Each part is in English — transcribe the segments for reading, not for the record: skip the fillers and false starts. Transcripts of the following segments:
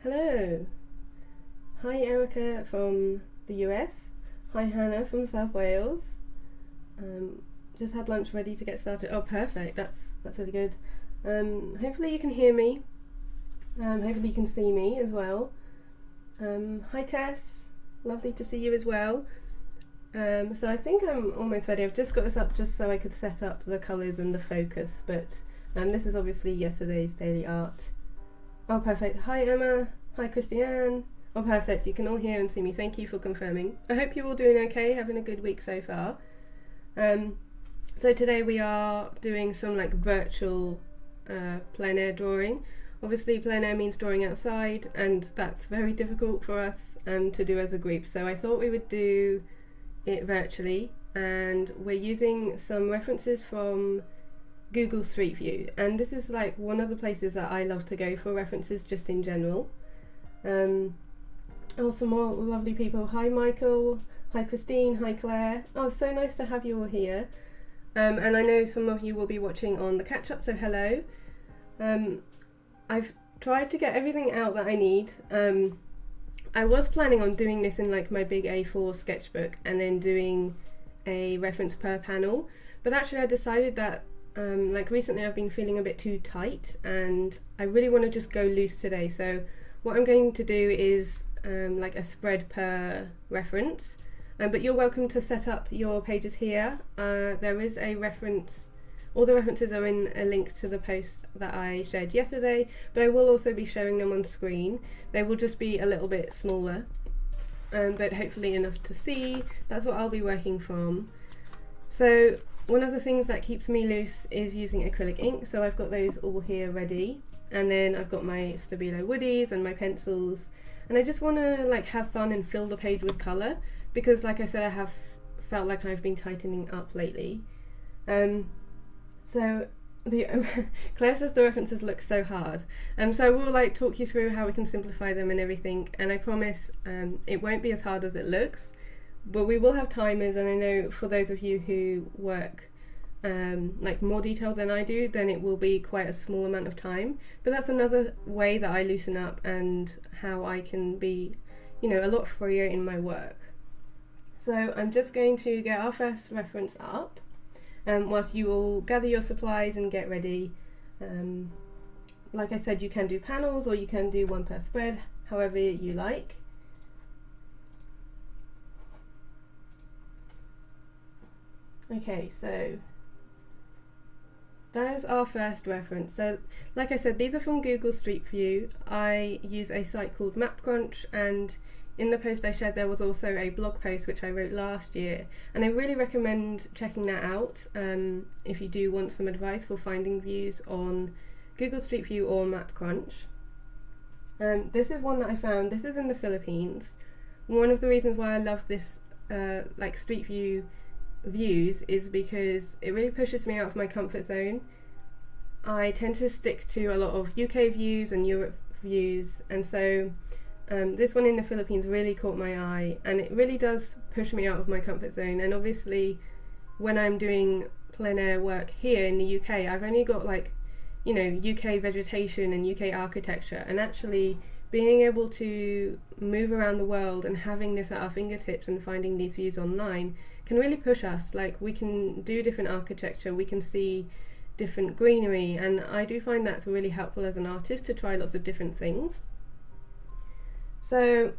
Hello. Hi Erica from the US. Hi Hannah from South Wales. Just had lunch ready to get started. Oh, perfect. That's really good. Hopefully you can hear me. Hopefully you can see me as well. Hi Tess. Lovely to see you as well. So I think I'm almost ready. I've just got this up just so I could set up the colours and the focus, but this is obviously yesterday's daily art. Oh, perfect. Hi Emma. Hi Christiane. Oh, perfect. You can all hear and see me. Thank you for confirming. I hope you're all doing okay, having a good week so far. So today we are doing some like virtual plein air drawing. Obviously plein air means drawing outside, and that's very difficult for us to do as a group. So I thought we would do it virtually, and we're using some references from Google Street View, and this is like one of the places that I love to go for references just in general. Oh, some more lovely people. Hi Michael, hi Christine, hi Claire. Oh, so nice to have you all here. And I know some of you will be watching on the catch up, so hello. I've tried to get everything out that I need. I was planning on doing this in like my big A4 sketchbook and then doing a reference per panel, but actually I decided that like recently I've been feeling a bit too tight and I really want to just go loose today. So what I'm going to do is like a spread per reference, but you're welcome to set up your pages here. There is a reference, all the references are in a link to the post that I shared yesterday, but I will also be showing them on screen. They will just be a little bit smaller, but hopefully enough to see. That's what I'll be working from. So one of the things that keeps me loose is using acrylic ink, so I've got those all here ready, and then I've got my Stabilo woodies and my pencils, and I just want to like have fun and fill the page with colour, because like I said, I have felt like I've been tightening up lately. So Claire says the references look so hard, so we'll like talk you through how we can simplify them and everything, and I promise it won't be as hard as it looks. But we will have timers, and I know for those of you who work like more detailed than I do, then it will be quite a small amount of time. But that's another way that I loosen up and how I can be, you know, a lot freer in my work. So I'm just going to get our first reference up, whilst you all gather your supplies and get ready. Like I said, you can do panels or you can do one per spread, however you like. Okay, so there's our first reference. So like I said, these are from Google Street View. I use a site called MapCrunch, and in the post I shared there was also a blog post which I wrote last year, and I really recommend checking that out if you do want some advice for finding views on Google Street View or MapCrunch. This is one that I found. This is in the Philippines. One of the reasons why I love this like Street View views is because it really pushes me out of my comfort zone. I tend to stick to a lot of UK views and Europe views, and so this one in the Philippines really caught my eye, and it really does push me out of my comfort zone. And obviously when I'm doing plein air work here in the UK, I've only got like, you know, UK vegetation and UK architecture, and actually being able to move around the world and having this at our fingertips and finding these views online can really push us. Like, we can do different architecture, we can see different greenery, and I do find that's really helpful as an artist to try lots of different things. So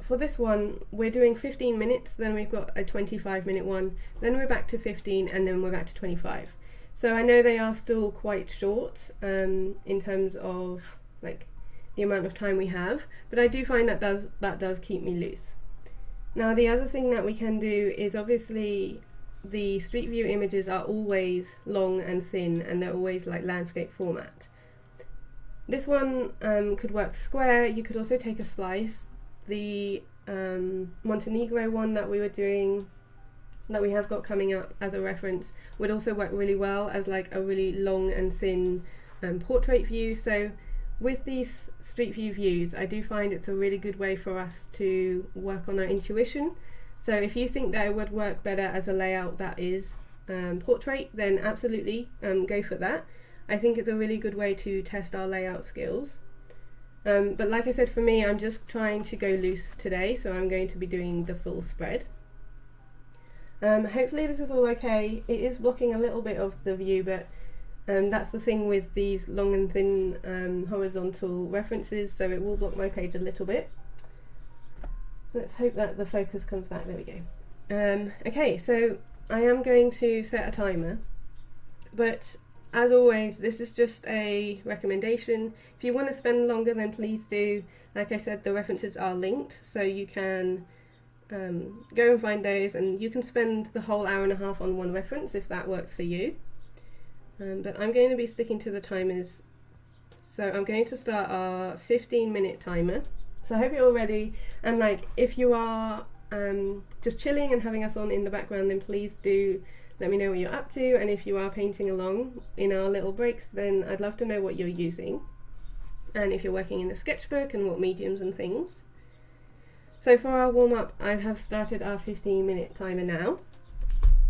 for this one we're doing 15 minutes, then we've got a 25-minute one, then we're back to 15, and then we're back to 25. So I know they are still quite short in terms of like the amount of time we have, but I do find that does keep me loose. Now the other thing that we can do is, obviously the Street View images are always long and thin, and they're always like landscape format. This one could work square. You could also take a slice. The Montenegro one that we were doing, that we have got coming up as a reference, would also work really well as like a really long and thin portrait view. So with these Street View views, I do find it's a really good way for us to work on our intuition. So if you think that it would work better as a layout that is portrait, then absolutely go for that. I think it's a really good way to test our layout skills. But like I said, for me, I'm just trying to go loose today, so I'm going to be doing the full spread. Hopefully this is all okay. It is blocking a little bit of the view, but that's the thing with these long and thin horizontal references, so it will block my page a little bit. Let's hope that the focus comes back. There we go. Okay, so I am going to set a timer, but as always, this is just a recommendation. If you want to spend longer, then please do. Like I said, the references are linked, so you can go and find those, and you can spend the whole hour and a half on one reference if that works for you. But I'm going to be sticking to the timers, so I'm going to start our 15-minute timer. So I hope you're all ready, and like if you are just chilling and having us on in the background, then please do let me know what you're up to, and if you are painting along in our little breaks, then I'd love to know what you're using, and if you're working in a sketchbook and what mediums and things. So for our warm-up, I have started our 15-minute timer now.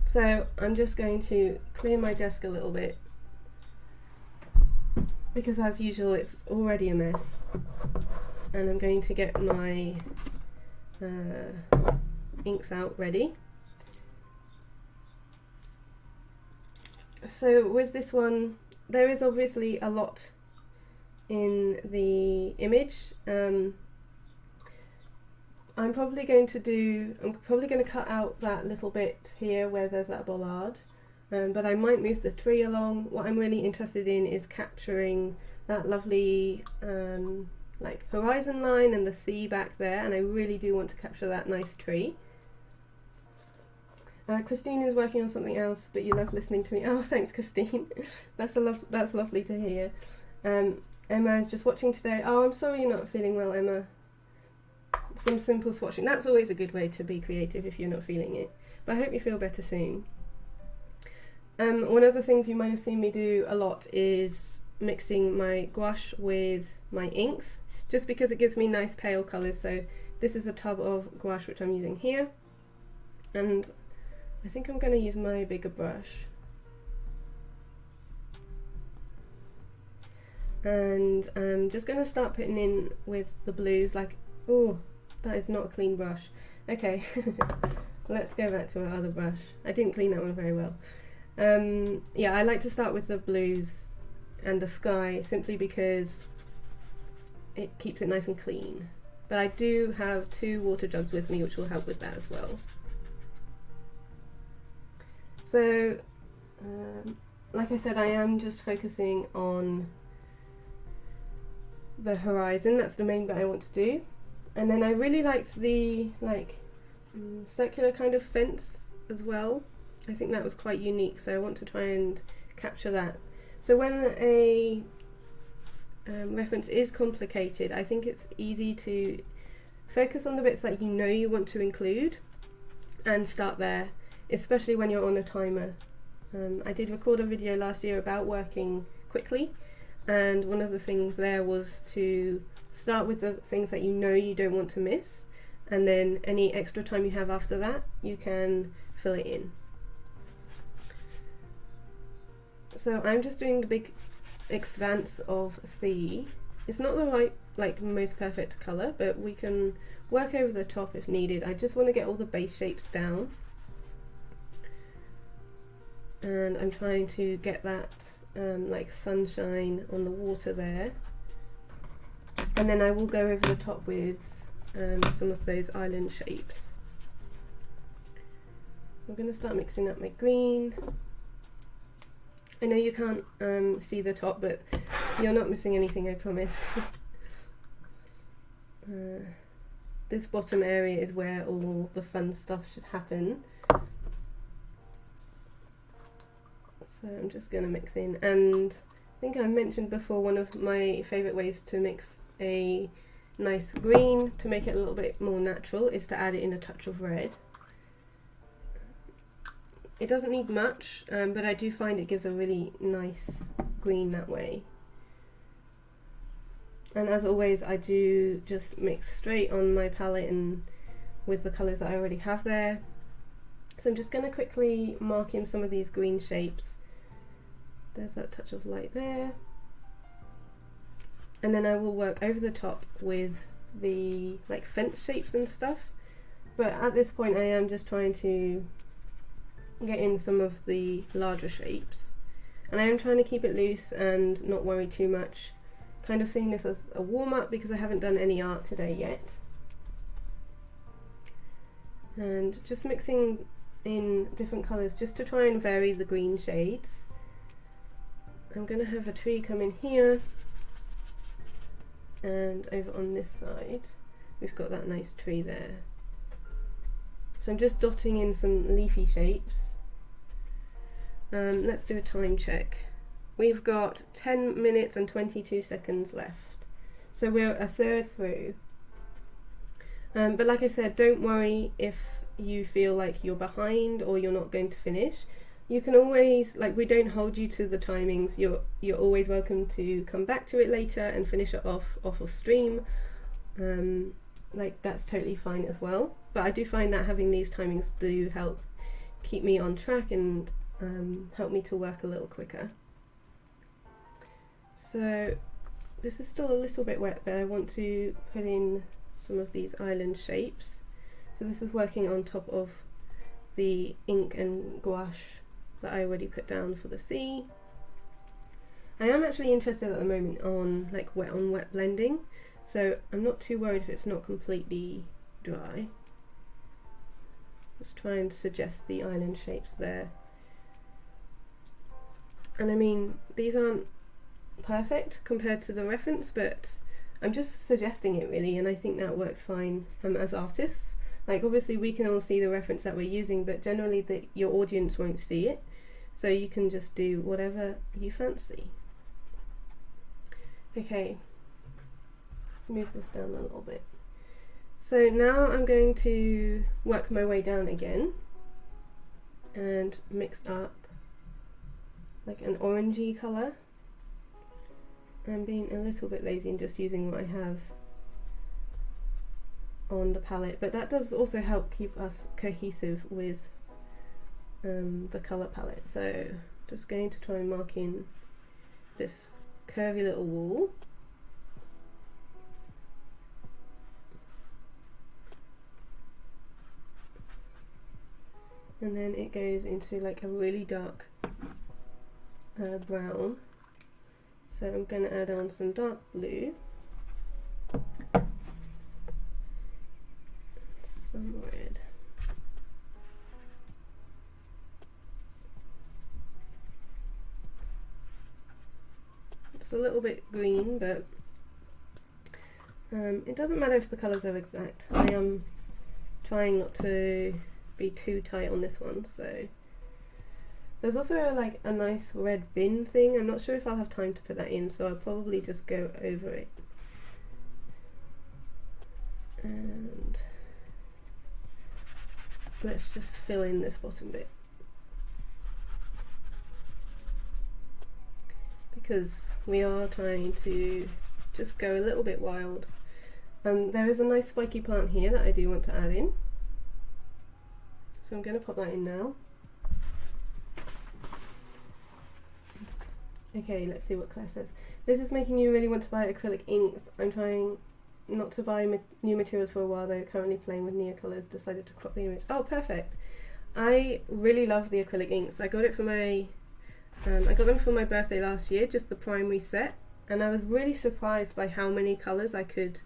So I'm just going to clear my desk a little bit, because as usual it's already a mess, and I'm going to get my inks out ready. So with this one, there is obviously a lot in the image. I'm probably going to cut out that little bit here where there's that bollard, but I might move the tree along. What I'm really interested in is capturing that lovely like horizon line and the sea back there, and I really do want to capture that nice tree. Christine is working on something else, but you love listening to me. Oh, thanks, Christine. That's lovely to hear. Emma is just watching today. Oh, I'm sorry you're not feeling well, Emma. Some simple swatching. That's always a good way to be creative if you're not feeling it. But I hope you feel better soon. One of the things you might have seen me do a lot is mixing my gouache with my inks, just because it gives me nice pale colours. So this is a tub of gouache which I'm using here, and I think I'm going to use my bigger brush. And I'm just going to start putting in with the blues. Like, oh, that is not a clean brush. Okay, let's go back to our other brush. I didn't clean that one very well. Yeah, I like to start with the blues and the sky, simply because it keeps it nice and clean. But I do have 2 water jugs with me, which will help with that as well. So, like I said, I am just focusing on the horizon. That's the main bit I want to do. And then I really liked the circular kind of fence as well. I think that was quite unique, so I want to try and capture that. So when a reference is complicated, I think it's easy to focus on the bits that you know you want to include and start there, especially when you're on a timer. I did record a video last year about working quickly, and one of the things there was to start with the things that you know you don't want to miss, and then any extra time you have after that, you can fill it in. So I'm just doing the big expanse of sea. It's not the right, most perfect colour, but we can work over the top if needed. I just want to get all the base shapes down, and I'm trying to get that like sunshine on the water there, and then I will go over the top with some of those island shapes. So I'm going to start mixing up my green. I know you can't see the top, but you're not missing anything, I promise. This bottom area is where all the fun stuff should happen. So I'm just going to mix in, and I think I mentioned before, one of my favourite ways to mix a nice green to make it a little bit more natural is to add it in a touch of red. It doesn't need much, but I do find it gives a really nice green that way. And as always, I do just mix straight on my palette and with the colours that I already have there. So I'm just going to quickly mark in some of these green shapes. There's that touch of light there. and then I will work over the top with the like fence shapes and stuff. But at this point I am just trying to get in some of the larger shapes, and I am trying to keep it loose and not worry too much, kind of seeing this as a warm-up because I haven't done any art today yet. And just mixing in different colours just to try and vary the green shades. I'm going to have a tree come in here, and over on this side we've got that nice tree there. So I'm just dotting in some leafy shapes. Let's do a time check. We've got 10 minutes and 22 seconds left, so we're a third through. But like I said, don't worry if you feel like you're behind or you're not going to finish. You can always, like, we don't hold you to the timings. You're always welcome to come back to it later and finish it off of stream. Like, that's totally fine as well. But I do find that having these timings do help keep me on track and help me to work a little quicker. So this is still a little bit wet, but I want to put in some of these island shapes. So this is working on top of the ink and gouache that I already put down for the sea. I am actually interested at the moment on like wet on wet blending, so I'm not too worried if it's not completely dry. Let's try and suggest the island shapes there. And I mean, these aren't perfect compared to the reference, but I'm just suggesting it really, and I think that works fine as artists. Like, obviously we can all see the reference that we're using, but generally your audience won't see it, so you can just do whatever you fancy. Okay, let's move this down a little bit. So now I'm going to work my way down again and mix up like an orangey colour. I'm being a little bit lazy and just using what I have on the palette, but that does also help keep us cohesive with the colour palette. So just going to try and mark in this curvy little wall. And then it goes into like a really dark brown. So I'm going to add on some dark blue, some red, it's a little bit green, but it doesn't matter if the colours are exact. I am trying not to be too tight on this one. So there's also like a nice red bin thing. I'm not sure if I'll have time to put that in, so I'll probably just go over it. And let's just fill in this bottom bit, because we are trying to just go a little bit wild. There is a nice spiky plant here that I do want to add in, so I'm going to pop that in now. Okay, let's see what Claire says. This is making you really want to buy acrylic inks. I'm trying not to buy new materials for a while though, currently playing with Neocolors, decided to crop the image. Oh, perfect. I really love the acrylic inks. I got it for my, I got them for my birthday last year, just the primary set, and I was really surprised by how many colours I could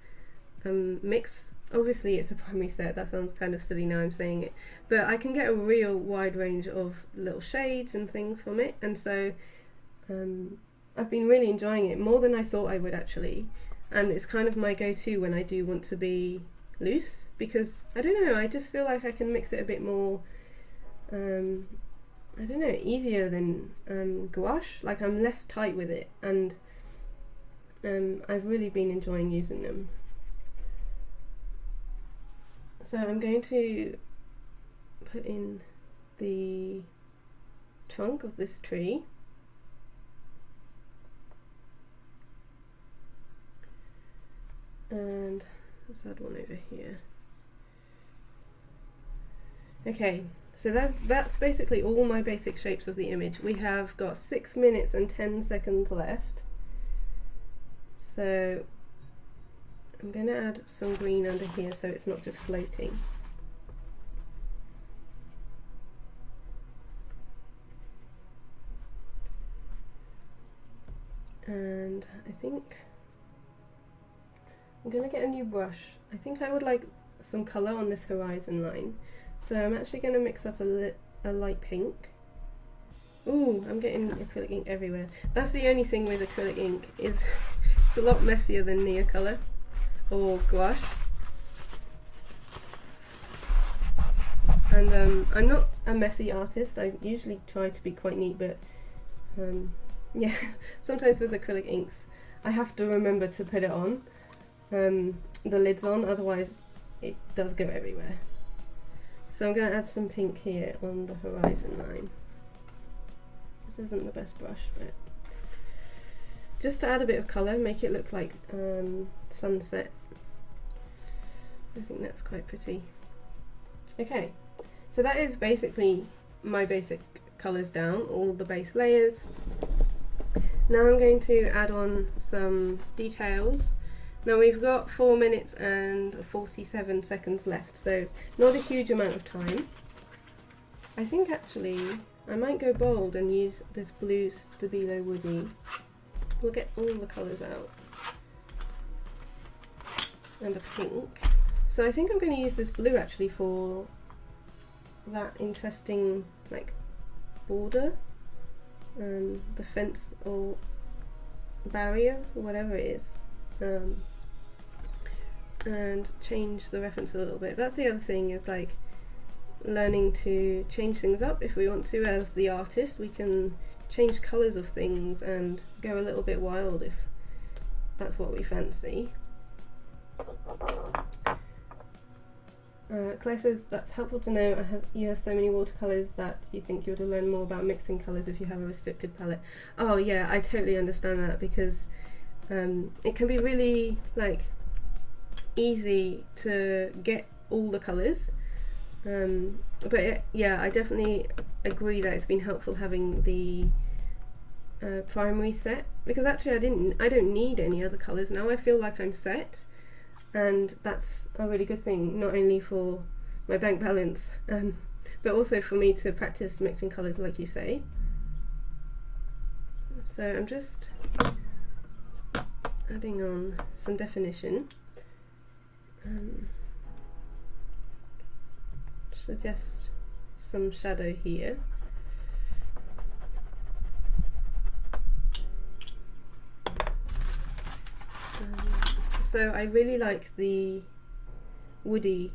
mix. Obviously it's a primary set, that sounds kind of silly now I'm saying it, but I can get a real wide range of little shades and things from it, and so I've been really enjoying it, more than I thought I would actually, and it's kind of my go-to when I do want to be loose, because I don't know, I just feel like I can mix it a bit more, I don't know, easier than gouache. Like, I'm less tight with it, and I've really been enjoying using them. So I'm going to put in the trunk of this tree. And let's add one over here. Okay, so that's basically all my basic shapes of the image. We have got 6 minutes and 10 seconds left. So I'm going to add some green under here so it's not just floating. And I think I'm going to get a new brush. I think I would like some colour on this horizon line. So I'm actually going to mix up a light pink. Ooh, I'm getting acrylic ink everywhere. That's the only thing with acrylic ink, is it's a lot messier than Neocolor or gouache. And I'm not a messy artist. I usually try to be quite neat, but yeah, sometimes with acrylic inks I have to remember to put it on, the lids on, otherwise it does go everywhere. So I'm going to add some pink here on the horizon line. This isn't the best brush, but just to add a bit of colour, make it look like sunset. I think that's quite pretty. Okay, so that is basically my basic colours down, all the base layers. Now I'm going to add on some details. Now we've got 4 minutes and 47 seconds left, so not a huge amount of time. I think actually I might go bold and use this blue Stabilo Woody. We'll get all the colours out. And a pink. So I think I'm going to use this blue actually for that interesting like border, the fence or barrier or whatever it is, and change the reference a little bit. That's the other thing, is like learning to change things up. If we want to, as the artist, we can change colours of things and go a little bit wild if that's what we fancy. Claire says, that's helpful to know. You have so many watercolours that you think you would learn more about mixing colours if you have a restricted palette. Oh yeah, I totally understand that, because it can be really like easy to get all the colours, but yeah, I definitely agree that it's been helpful having the primary set, because actually I don't need any other colours now. I feel like I'm set, and that's a really good thing, not only for my bank balance, but also for me to practice mixing colours like you say. So I'm just adding on some definition. Suggest some shadow here. So I really like the woody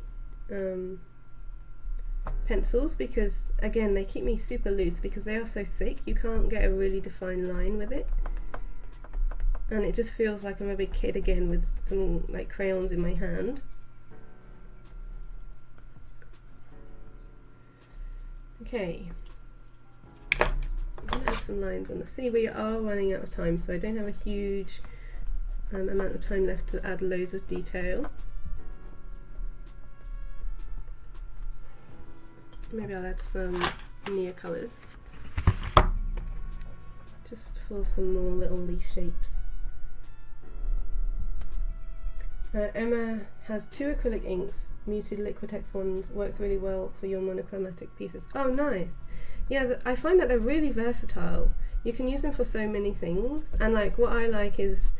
pencils, because again they keep me super loose, because they are so thick you can't get a really defined line with it, and it just feels like I'm a big kid again with some like crayons in my hand. Okay, I'm gonna add some lines on the sea. We are running out of time, so I don't have a huge amount of time left to add loads of detail. Maybe I'll add some near colours just for some more little leaf shapes. Emma has 2 acrylic inks, muted Liquitex ones, works really well for your monochromatic pieces. Oh nice! Yeah, I find that they're really versatile. You can use them for so many things, and like what I like is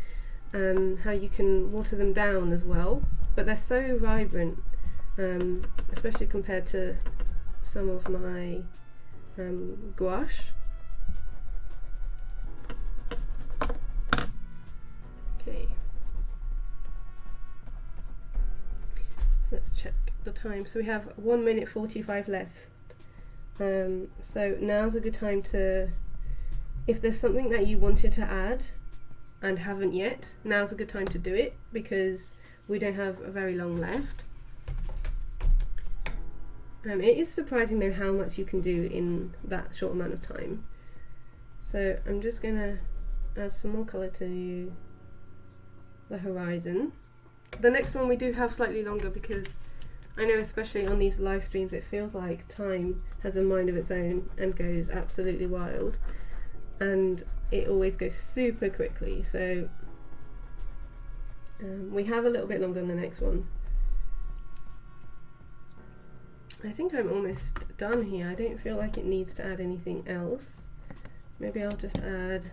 how you can water them down as well, but they're so vibrant, especially compared to some of my gouache. Okay, let's check the time. So we have 1 minute 45 left. So now's a good time to, if there's something that you wanted to add and haven't yet, now's a good time to do it, because we don't have very long left. It is surprising though how much you can do in that short amount of time. So I'm just gonna add some more colour to the horizon. The next one we do have slightly longer, because I know especially on these live streams it feels like time has a mind of its own and goes absolutely wild, and it always goes super quickly. So We have a little bit longer on the next one. I think I'm almost done here. I don't feel like it needs to add anything else. Maybe I'll just add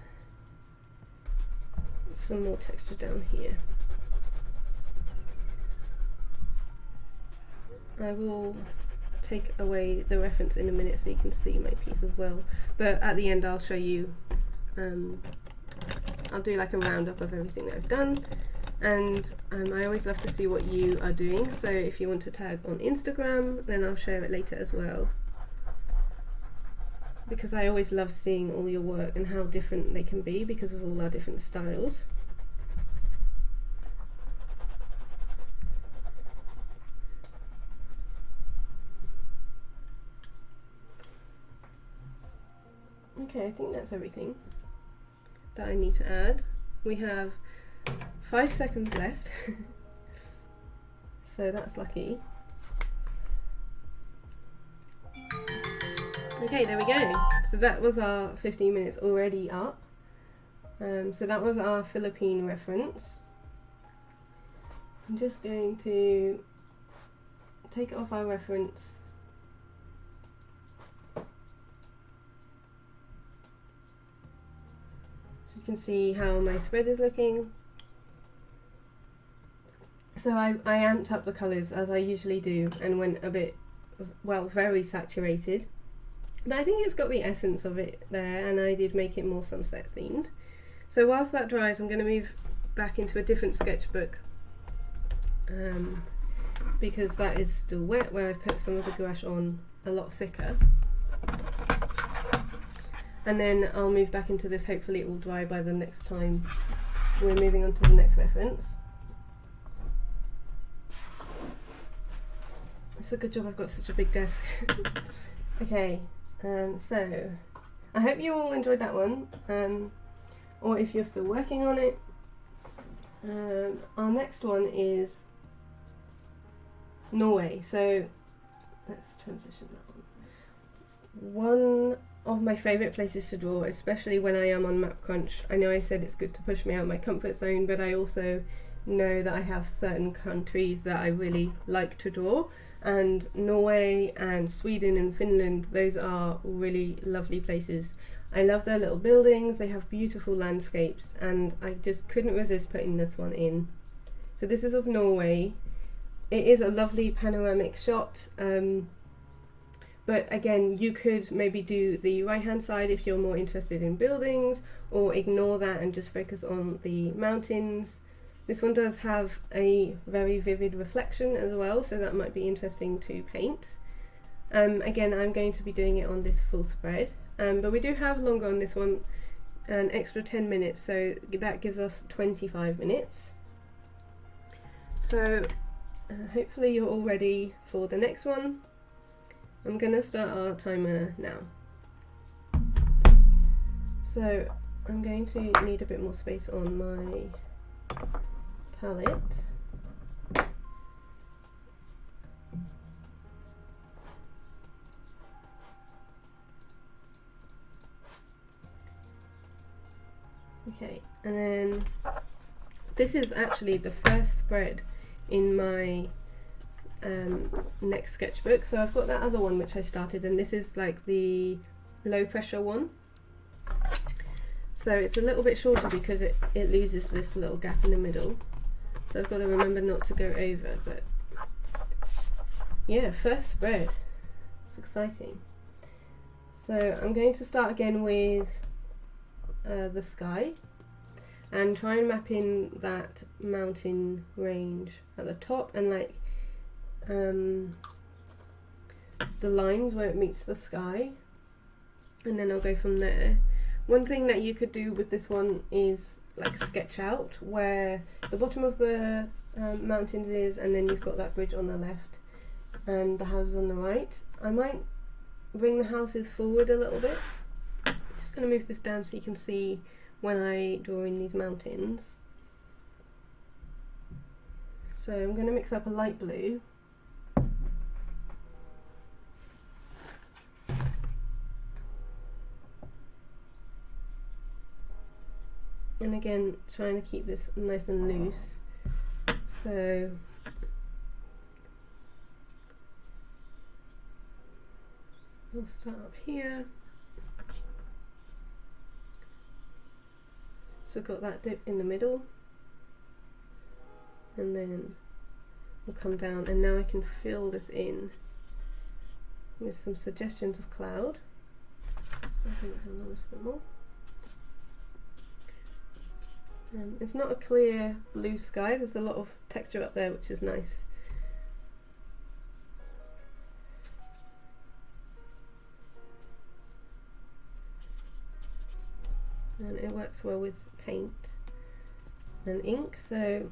some more texture down here. I will take away the reference in a minute so you can see my piece as well, but at the end I'll show you, I'll do like a roundup of everything that I've done, and I always love to see what you are doing, so if you want to tag on Instagram then I'll share it later as well, because I always love seeing all your work and how different they can be because of all our different styles. Okay, I think that's everything that I need to add. We have 5 seconds left, so that's lucky. Okay, there we go. So that was our 15 minutes already up. So that was our Philippine reference. I'm just going to take it off our reference. You can see how my spread is looking. So I amped up the colours as I usually do and went a bit, well, very saturated. But I think it's got the essence of it there, and I did make it more sunset themed. So whilst that dries, I'm going to move back into a different sketchbook because that is still wet, where I've put some of the gouache on a lot thicker. And then I'll move back into this, hopefully it will dry by the next time we're moving on to the next reference. It's a good job I've got such a big desk. Okay, so I hope you all enjoyed that one, or if you're still working on it. Our next one is Norway, so let's transition that one. One of my favourite places to draw, especially when I am on Map Crunch. I know I said it's good to push me out of my comfort zone, but I also know that I have certain countries that I really like to draw, and Norway and Sweden and Finland, those are really lovely places. I love their little buildings, they have beautiful landscapes, and I just couldn't resist putting this one in. So this is of Norway. It is a lovely panoramic shot. But again, you could maybe do the right hand side if you're more interested in buildings, or ignore that and just focus on the mountains. This one does have a very vivid reflection as well, so that might be interesting to paint. Again, I'm going to be doing it on this full spread, but we do have longer on this one, an extra 10 minutes, so that gives us 25 minutes. So hopefully you're all ready for the next one. I'm going to start our timer now. So I'm going to need a bit more space on my palette. Okay, and then this is actually the first spread in my next sketchbook. So I've got that other one which I started, and this is like the low pressure one. So it's a little bit shorter because it loses this little gap in the middle. So I've got to remember not to go over, but yeah, first spread. It's exciting. So I'm going to start again with the sky and try and map in that mountain range at the top, and like the lines where it meets the sky, and then I'll go from there. One thing that you could do with this one is like sketch out where the bottom of the mountains is, and then you've got that bridge on the left and the houses on the right. I might bring the houses forward a little bit. Just going to move this down so you can see when I draw in these mountains. So I'm going to mix up a light blue. And again, trying to keep this nice and loose. So we'll start up here. So we've got that dip in the middle, and then we'll come down, and now I can fill this in with some suggestions of cloud. I think a little bit more. It's not a clear blue sky, there's a lot of texture up there, which is nice. And it works well with paint and ink, so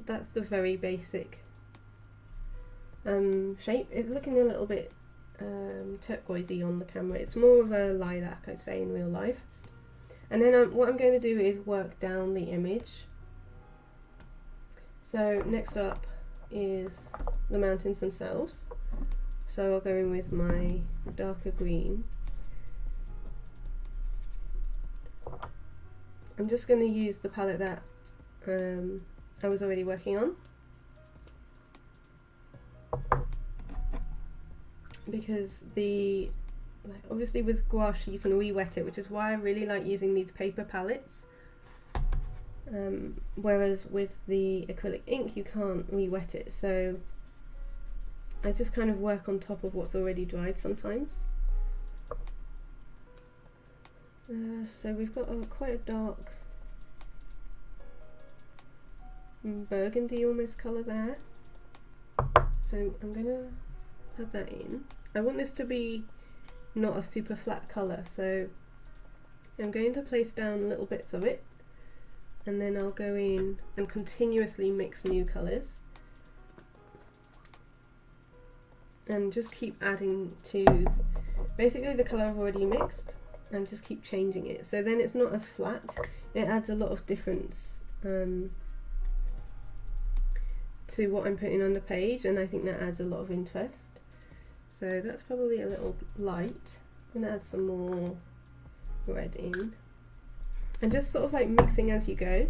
that's the very basic shape. It's looking a little bit turquoisey on the camera. It's more of a lilac, I'd say, in real life. And then what I'm going to do is work down the image. So next up is the mountains themselves. So I'll go in with my darker green. I'm just going to use the palette that I was already working on, because obviously with gouache you can re-wet it, which is why I really like using these paper palettes, whereas with the acrylic ink you can't re-wet it, so I just kind of work on top of what's already dried sometimes. So we've got quite a dark burgundy almost colour there, so I'm gonna add that in. I want this to be not a super flat colour, so I'm going to place down little bits of it, and then I'll go in and continuously mix new colours and just keep adding to basically the colour I've already mixed, and just keep changing it, so then it's not as flat. It adds a lot of difference to what I'm putting on the page, and I think that adds a lot of interest. So that's probably a little light. I'm going to add some more red in, and just sort of like mixing as you go.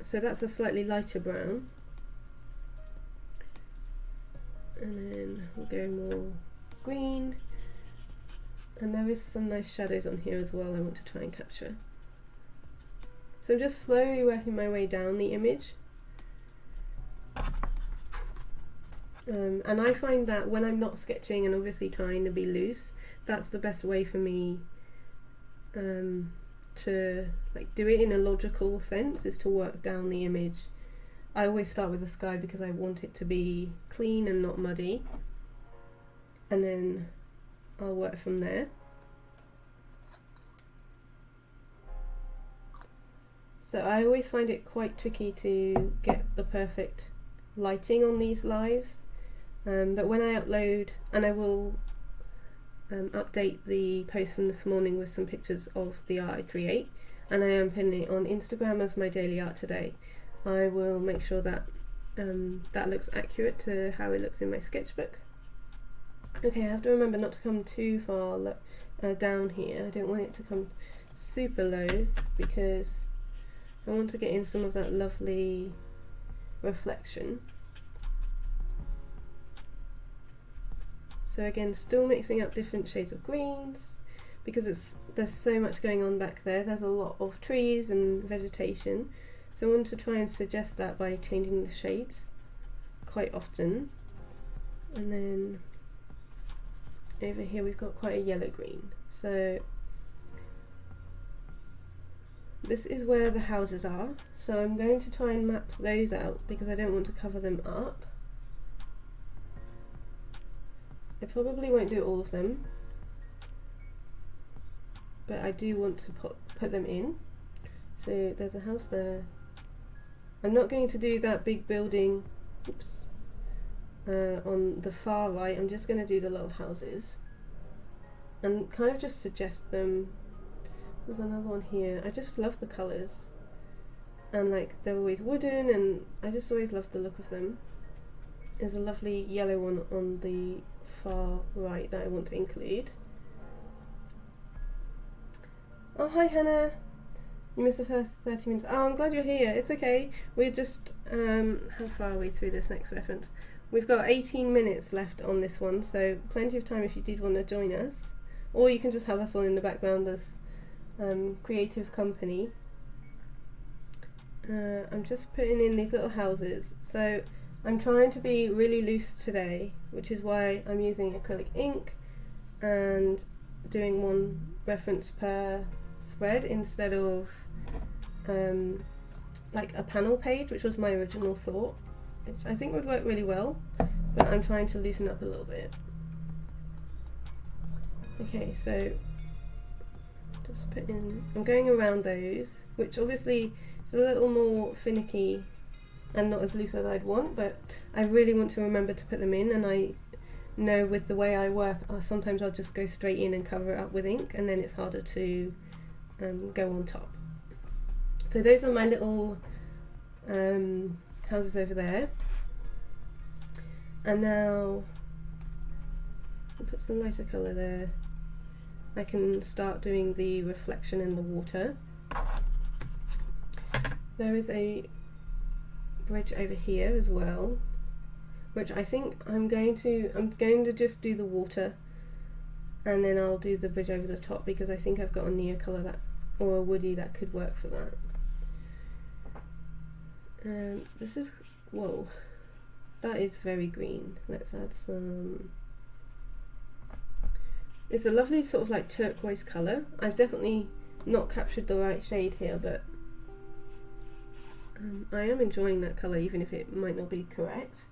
So that's a slightly lighter brown, and then we'll go more green, and there is some nice shadows on here as well I want to try and capture. So I'm just slowly working my way down the image. And I find that when I'm not sketching and obviously trying to be loose, that's the best way for me to like do it in a logical sense, is to work down the image. I always start with the sky because I want it to be clean and not muddy, and then I'll work from there. So I always find it quite tricky to get the perfect lighting on these lives, but when I upload, and I will update the post from this morning with some pictures of the art I create, and I am putting it on Instagram as my daily art today, I will make sure that that looks accurate to how it looks in my sketchbook. Okay, I have to remember not to come too far down here. I don't want it to come super low because I want to get in some of that lovely reflection. So again, still mixing up different shades of greens, because there's so much going on back there. There's a lot of trees and vegetation, so I want to try and suggest that by changing the shades quite often. And then over here we've got quite a yellow green, so this is where the houses are, so I'm going to try and map those out because I don't want to cover them up. I probably won't do all of them, but I do want to put them in. So there's a house there. I'm not going to do that big building, oops, on the far right. I'm just going to do the little houses and kind of just suggest them. There's another one here. I just love the colours, and like they're always wooden, and I just always love the look of them. There's a lovely yellow one on the far right that I want to include. Oh, hi Hannah. You missed the first 30 minutes. Oh, I'm glad you're here. It's okay. We're just, how far are we through this next reference? We've got 18 minutes left on this one, so plenty of time if you did want to join us. Or you can just have us on in the background as creative company. I'm just putting in these little houses. So I'm trying to be really loose today, which is why I'm using acrylic ink and doing one reference per spread instead of like a panel page, which was my original thought, which I think would work really well, but I'm trying to loosen up a little bit. Okay, so just put in, I'm going around those, which obviously is a little more finicky and not as loose as I'd want, but I really want to remember to put them in, and I know with the way I work, sometimes I'll just go straight in and cover it up with ink, and then it's harder to go on top. So those are my little houses over there. And now I'll put some lighter colour there. I can start doing the reflection in the water. There is a bridge over here as well, which I think I'm going to just do the water, and then I'll do the bridge over the top, because I think I've got a near colour that, or a woody, that could work for that. And this is, whoa, that is very green. Let's add some, it's a lovely sort of like turquoise colour. I've definitely not captured the right shade here, but I am enjoying that colour, even if it might not be correct.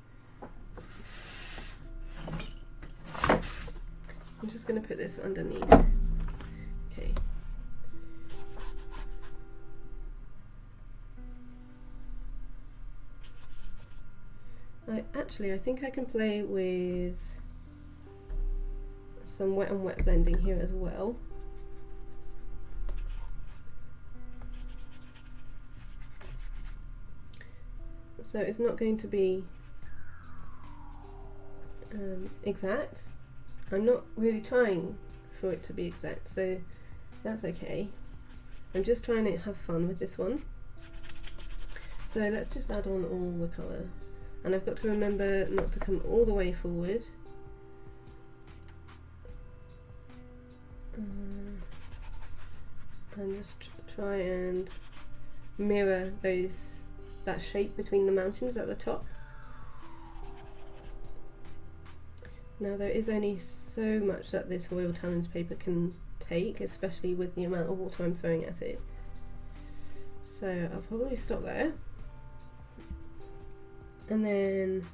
I'm just going to put this underneath. Okay. I think I can play with some wet and wet blending here as well. So it's not going to be exact. I'm not really trying for it to be exact, so that's okay. I'm just trying to have fun with this one. So let's just add on all the colour. And I've got to remember not to come all the way forward. And just try and mirror that shape between the mountains at the top. Now there is only so much that this Royal Talens paper can take, especially with the amount of water I'm throwing at it. So I'll probably stop there. And then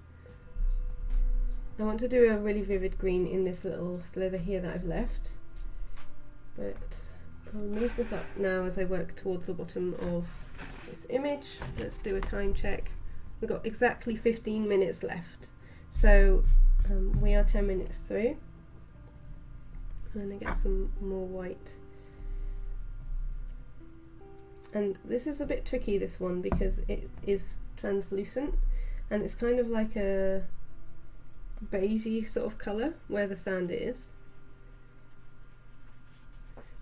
I want to do a really vivid green in this little slither here that I've left. But I'll move this up now as I work towards the bottom of this image. Let's do a time check. We've got exactly 15 minutes left. So we are 10 minutes through. I'm going to get some more white. And this is a bit tricky, this one, because it is translucent and it's kind of like a beigey sort of colour where the sand is.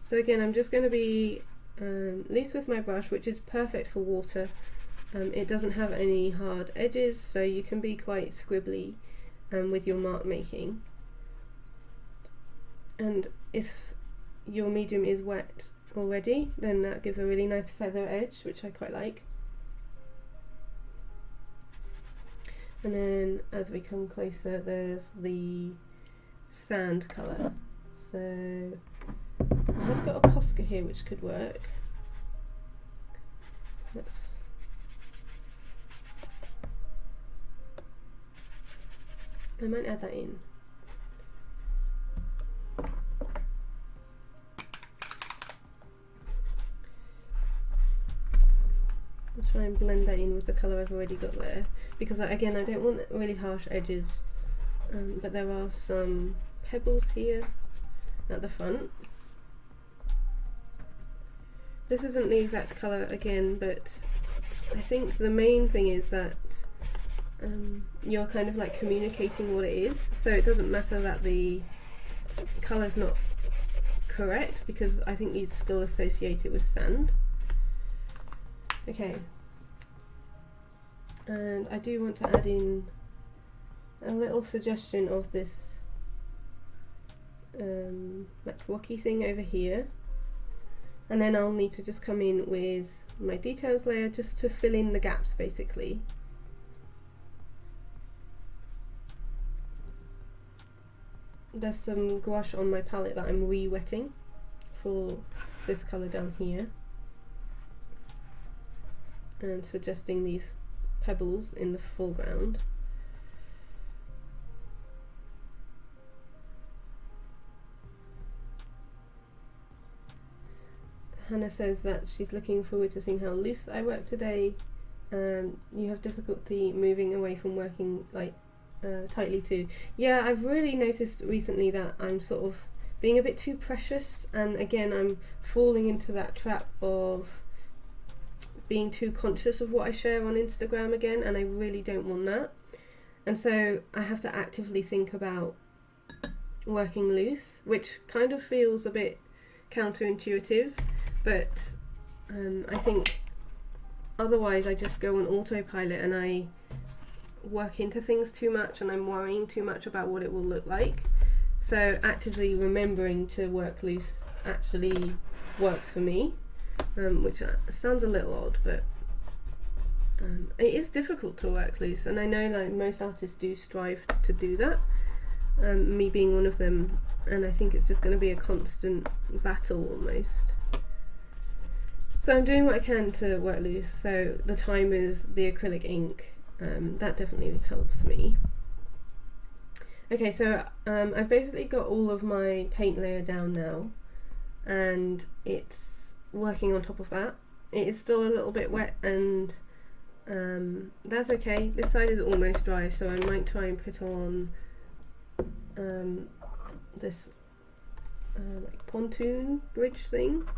So again, I'm just going to be loose with my brush, which is perfect for water. It doesn't have any hard edges, so you can be quite scribbly with your mark making. And if your medium is wet already, then that gives a really nice feather edge, which I quite like. And then as we come closer, there's the sand colour. So I've got a Posca here which could work. I might add that in. I'll try and blend that in with the colour I've already got there, because again, I don't want really harsh edges, but there are some pebbles here at the front. This isn't the exact colour again, but I think the main thing is that you're kind of like communicating what it is, so it doesn't matter that the colour's not correct because I think you still associate it with sand. Okay, and I do want to add in a little suggestion of this like rocky thing over here, and then I'll need to just come in with my details layer just to fill in the gaps basically. There's some gouache on my palette that I'm re-wetting for this colour down here, and suggesting these pebbles in the foreground. Hannah says that she's looking forward to seeing how loose I work today. You have difficulty moving away from working like tightly too. Yeah, I've really noticed recently that I'm sort of being a bit too precious, and again I'm falling into that trap of being too conscious of what I share on Instagram again, and I really don't want that. And so I have to actively think about working loose, which kind of feels a bit counterintuitive, but I think otherwise I just go on autopilot and I work into things too much, and I'm worrying too much about what it will look like. So actively remembering to work loose actually works for me, which sounds a little odd, but it is difficult to work loose, and I know like most artists do strive to do that, me being one of them, and I think it's just going to be a constant battle almost. So I'm doing what I can to work loose. So the time is the acrylic ink. That definitely helps me. Okay, so I've basically got all of my paint layer down now, and it's working on top of that. It is still a little bit wet, and that's okay. This side is almost dry, so I might try and put on this like pontoon bridge thing.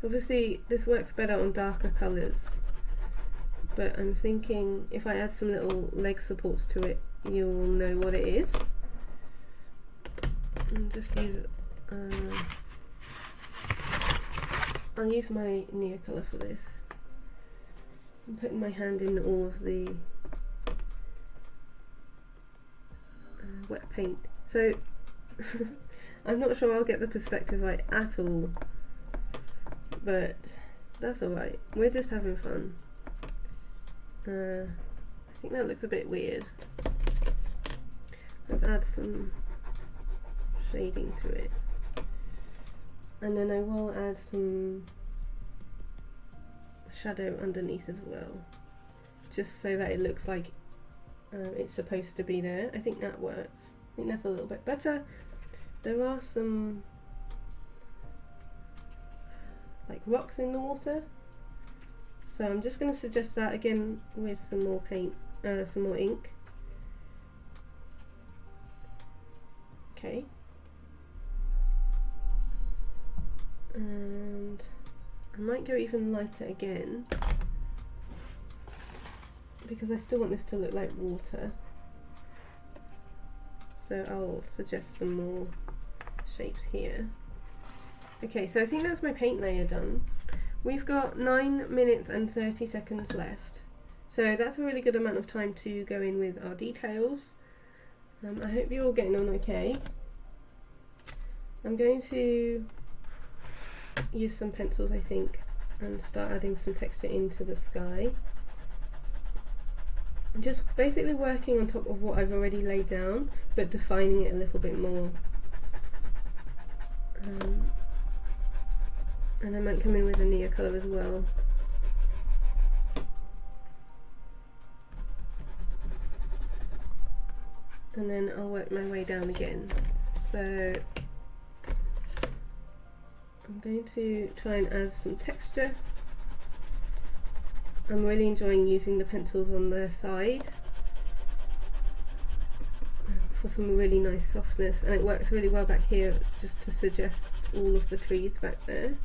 Obviously this works better on darker colours, but I'm thinking if I add some little leg supports to it, you'll know what it is. And just use I'll use my Nia colour for this. I'm putting my hand in all of the wet paint. So I'm not sure I'll get the perspective right at all, but that's alright. We're just having fun. I think that looks a bit weird. Let's add some shading to it. And then I will add some shadow underneath as well, just so that it looks like it's supposed to be there. I think that works. I think that's a little bit better. There are some like rocks in the water, so I'm just going to suggest that again with some more paint, some more ink. Okay, and I might go even lighter again because I still want this to look like water, so I'll suggest some more shapes here. Okay, so I think that's my paint layer done. We've got 9 minutes and 30 seconds left, so that's a really good amount of time to go in with our details. I hope you're all getting on okay. I'm going to use some pencils, I think, and start adding some texture into the sky. Just basically working on top of what I've already laid down, but defining it a little bit more. And I might come in with a Nia colour as well. And then I'll work my way down again. So I'm going to try and add some texture. I'm really enjoying using the pencils on the side for some really nice softness, and it works really well back here just to suggest all of the trees back there.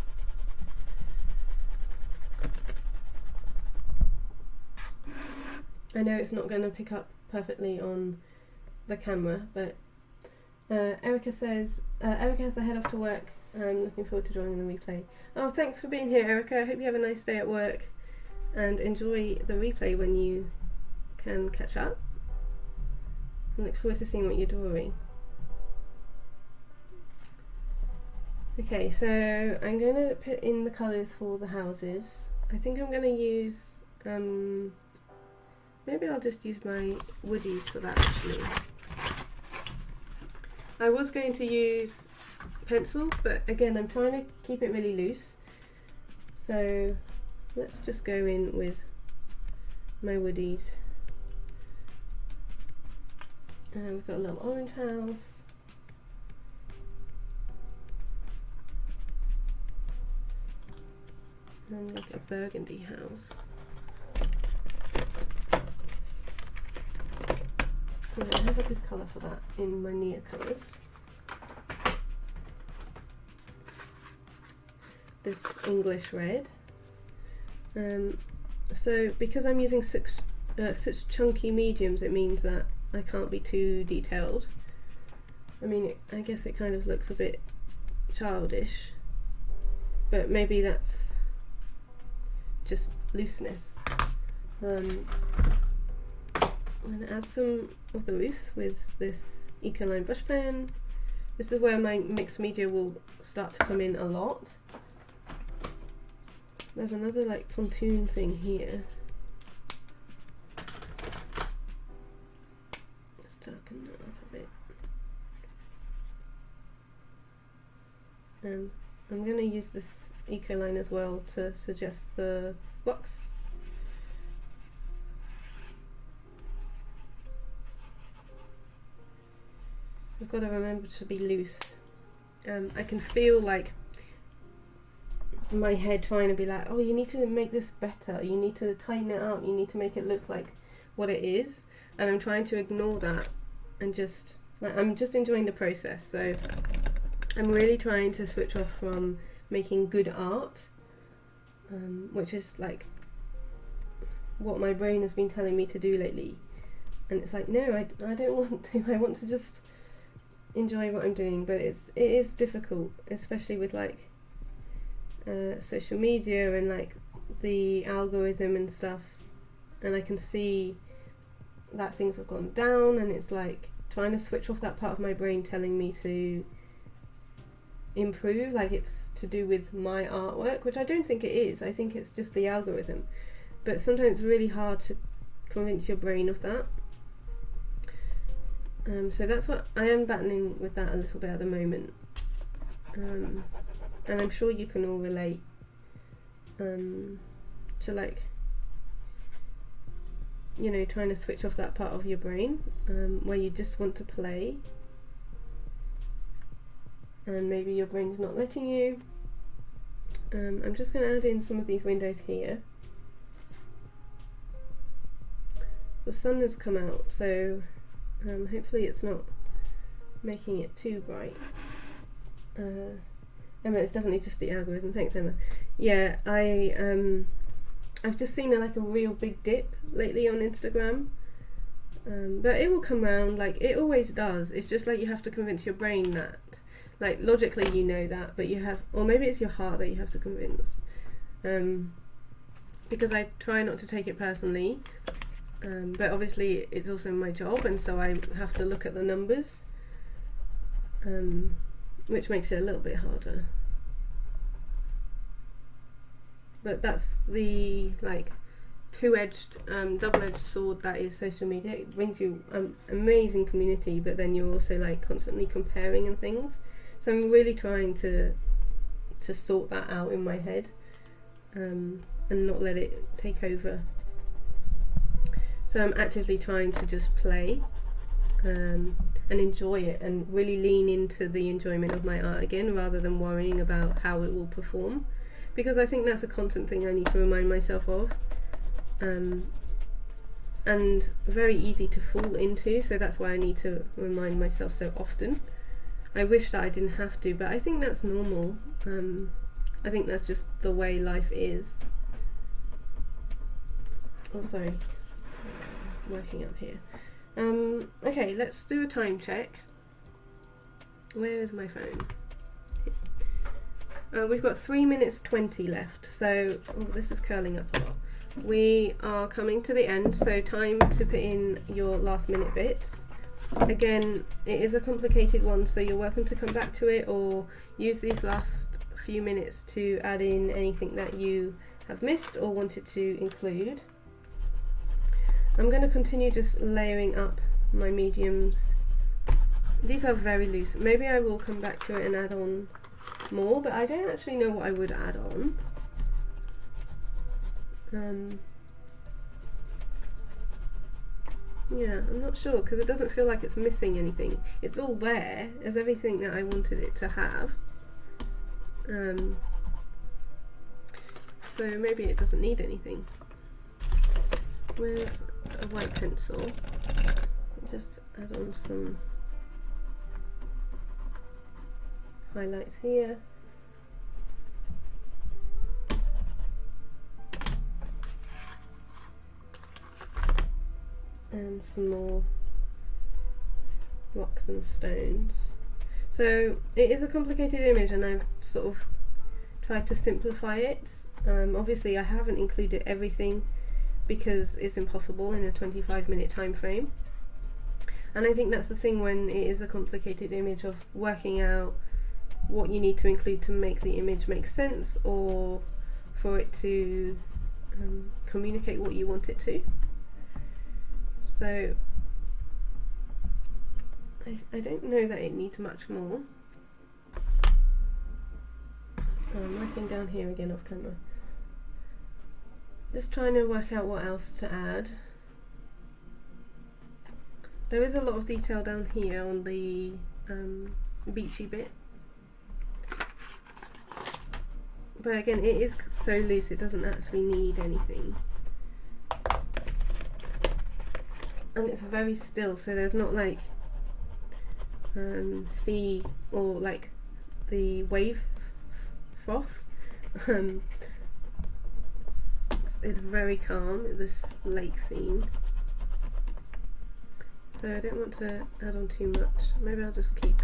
I know it's not going to pick up perfectly on the camera, but Erica says, Erica has to head off to work. I'm looking forward to joining the replay. Oh, thanks for being here, Erica. I hope you have a nice day at work and enjoy the replay when you can catch up. I look forward to seeing what you're drawing. Okay, so I'm going to put in the colours for the houses. I think I'm going to use, maybe I'll just use my woodies for that actually. I was going to use pencils, but again I'm trying to keep it really loose. So let's just go in with my woodies. We've got a little orange house. And like a burgundy house. Yeah, I have a good colour for that in my near colours. This English red. So because I'm using such chunky mediums, it means that I can't be too detailed. I mean, I guess it kind of looks a bit childish, but maybe that's just looseness. I'm going to add some of the roofs with this Ecoline brush pen. This is where my mixed media will start to come in a lot. There's another like pontoon thing here. Let's darken that up a bit. And I'm going to use this Ecoline as well to suggest the box. I've got to remember to be loose. I can feel like my head trying to be like, oh, you need to make this better, you need to tighten it up, you need to make it look like what it is, and I'm trying to ignore that and just like, I'm just enjoying the process. So I'm really trying to switch off from making good art, which is like what my brain has been telling me to do lately, and it's like, no, I don't want to. I want to just enjoy what I'm doing, but it is difficult, especially with like social media and like the algorithm and stuff, and I can see that things have gone down, and it's like trying to switch off that part of my brain telling me to improve, like it's to do with my artwork, which I don't think it is. I think it's just the algorithm, but sometimes it's really hard to convince your brain of that. So that's what I am battling with, that a little bit at the moment, and I'm sure you can all relate to like, you know, trying to switch off that part of your brain where you just want to play, and maybe your brain's not letting you. I'm just going to add in some of these windows here. The sun has come out, so hopefully it's not making it too bright. Emma, it's definitely just the algorithm. Thanks, Emma. Yeah, I've just seen like a real big dip lately on Instagram, but it will come round, like it always does. It's just like you have to convince your brain that, like logically you know that, but you have, or maybe it's your heart that you have to convince, because I try not to take it personally, but obviously it's also my job, and so I have to look at the numbers, which makes it a little bit harder. But that's the like two-edged, double-edged sword that is social media. It brings you an amazing community, but then you're also like constantly comparing and things. So I'm really trying to sort that out in my head, and not let it take over. So I'm actively trying to just play and enjoy it, and really lean into the enjoyment of my art again, rather than worrying about how it will perform, because I think that's a constant thing I need to remind myself of, and very easy to fall into, so that's why I need to remind myself so often. I wish that I didn't have to, but I think that's normal. I think that's just the way life is. Oh, sorry, working up here. Okay, let's do a time check. Where is my phone? We've got 3 minutes 20 left, so this is curling up a lot. We are coming to the end, so time to put in your last minute bits. Again, it is a complicated one, so you're welcome to come back to it or use these last few minutes to add in anything that you have missed or wanted to include. I'm going to continue just layering up my mediums. These are very loose. Maybe I will come back to it and add on more, but I don't actually know what I would add on. Yeah, I'm not sure because it doesn't feel like it's missing anything. It's all there as everything that I wanted it to have. So maybe it doesn't need anything. Where's a white pencil? Just add on some highlights here. And some more rocks and stones. So it is a complicated image and I've sort of tried to simplify it. Obviously I haven't included everything because it's impossible in a 25-minute time frame. And I think that's the thing when it is a complicated image, of working out what you need to include to make the image make sense or for it to communicate what you want it to. So I don't know that it needs much more. I'm working down here again off camera. Just trying to work out what else to add. There is a lot of detail down here on the beachy bit. But again, it is so loose it doesn't actually need anything. And it's very still, so there's not like sea or like the wave froth. It's very calm, this lake scene. So I don't want to add on too much. Maybe I'll just keep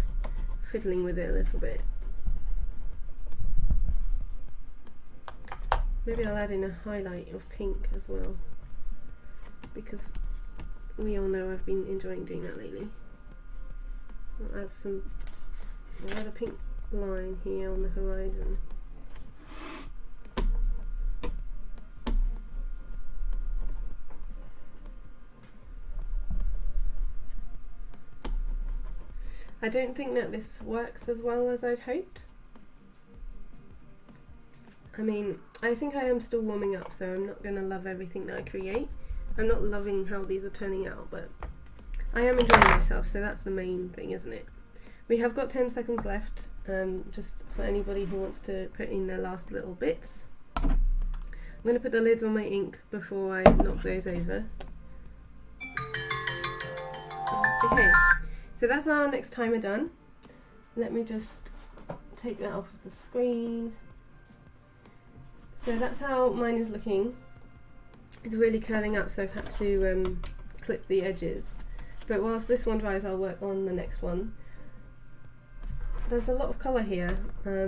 fiddling with it a little bit. Maybe I'll add in a highlight of pink as well, because we all know I've been enjoying doing that lately. I'll add a pink line here on the horizon. I don't think that this works as well as I'd hoped. I mean, I think I am still warming up, so I'm not going to love everything that I create. I'm not loving how these are turning out, but I am enjoying myself, so that's the main thing, isn't it? We have got 10 seconds left, just for anybody who wants to put in their last little bits. I'm going to put the lids on my ink before I knock those over. Okay, so that's our next timer done. Let me just take that off of the screen. So that's how mine is looking. It's really curling up, so I've had to clip the edges. But whilst this one dries, I'll work on the next one. There's a lot of colour here. I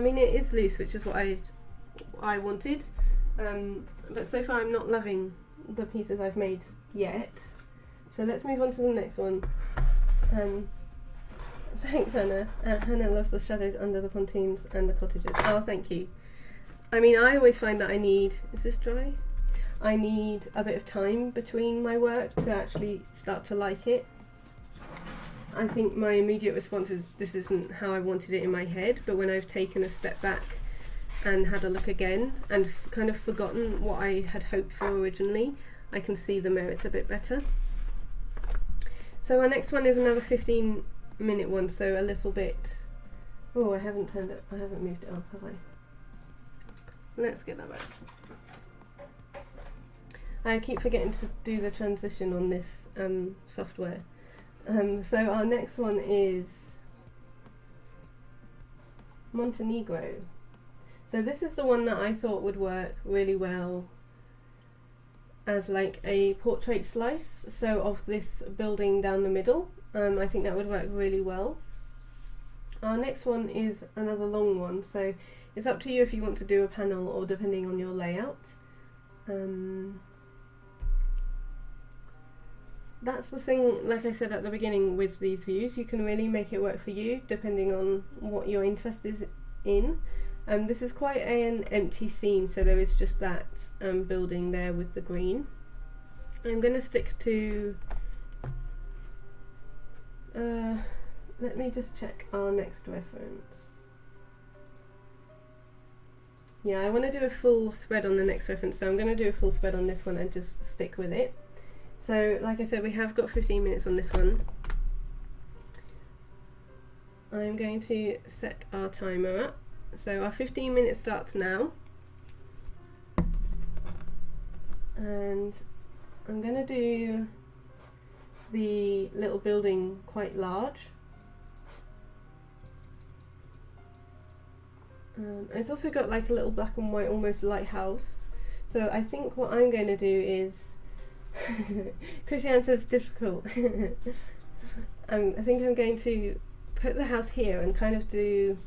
mean, it is loose, which is what I wanted. But so far I'm not loving the pieces I've made yet. So let's move on to the next one. Thanks, Hannah. Hannah loves the shadows under the pontoons and the cottages. Oh, thank you. I mean, I always find that I need... Is this dry? I need a bit of time between my work to actually start to like it. I think my immediate response is, this isn't how I wanted it in my head, but when I've taken a step back and had a look again and kind of forgotten what I had hoped for originally, I can see the merits a bit better. So our next one is another 15-minute one, so a little bit... Oh, I haven't moved it up, have I? Let's get that back. I keep forgetting to do the transition on this software. So our next one is Montenegro. So this is the one that I thought would work really well as like a portrait slice, so of this building down the middle, I think that would work really well. Our next one is another long one, so it's up to you if you want to do a panel or depending on your layout. That's the thing, like I said at the beginning with these views, you can really make it work for you depending on what your interest is in. This is quite an empty scene, so there is just that building there with the green. I'm going to stick to, let me just check our next reference. Yeah, I want to do a full spread on the next reference, so I'm going to do a full spread on this one and just stick with it. So, like I said, we have got 15 minutes on this one. I'm going to set our timer up. So our 15 minutes starts now. And I'm going to do the little building quite large. It's also got like a little black and white almost lighthouse. So I think what I'm going to do is Christiane says difficult. I think I'm going to put the house here and kind of do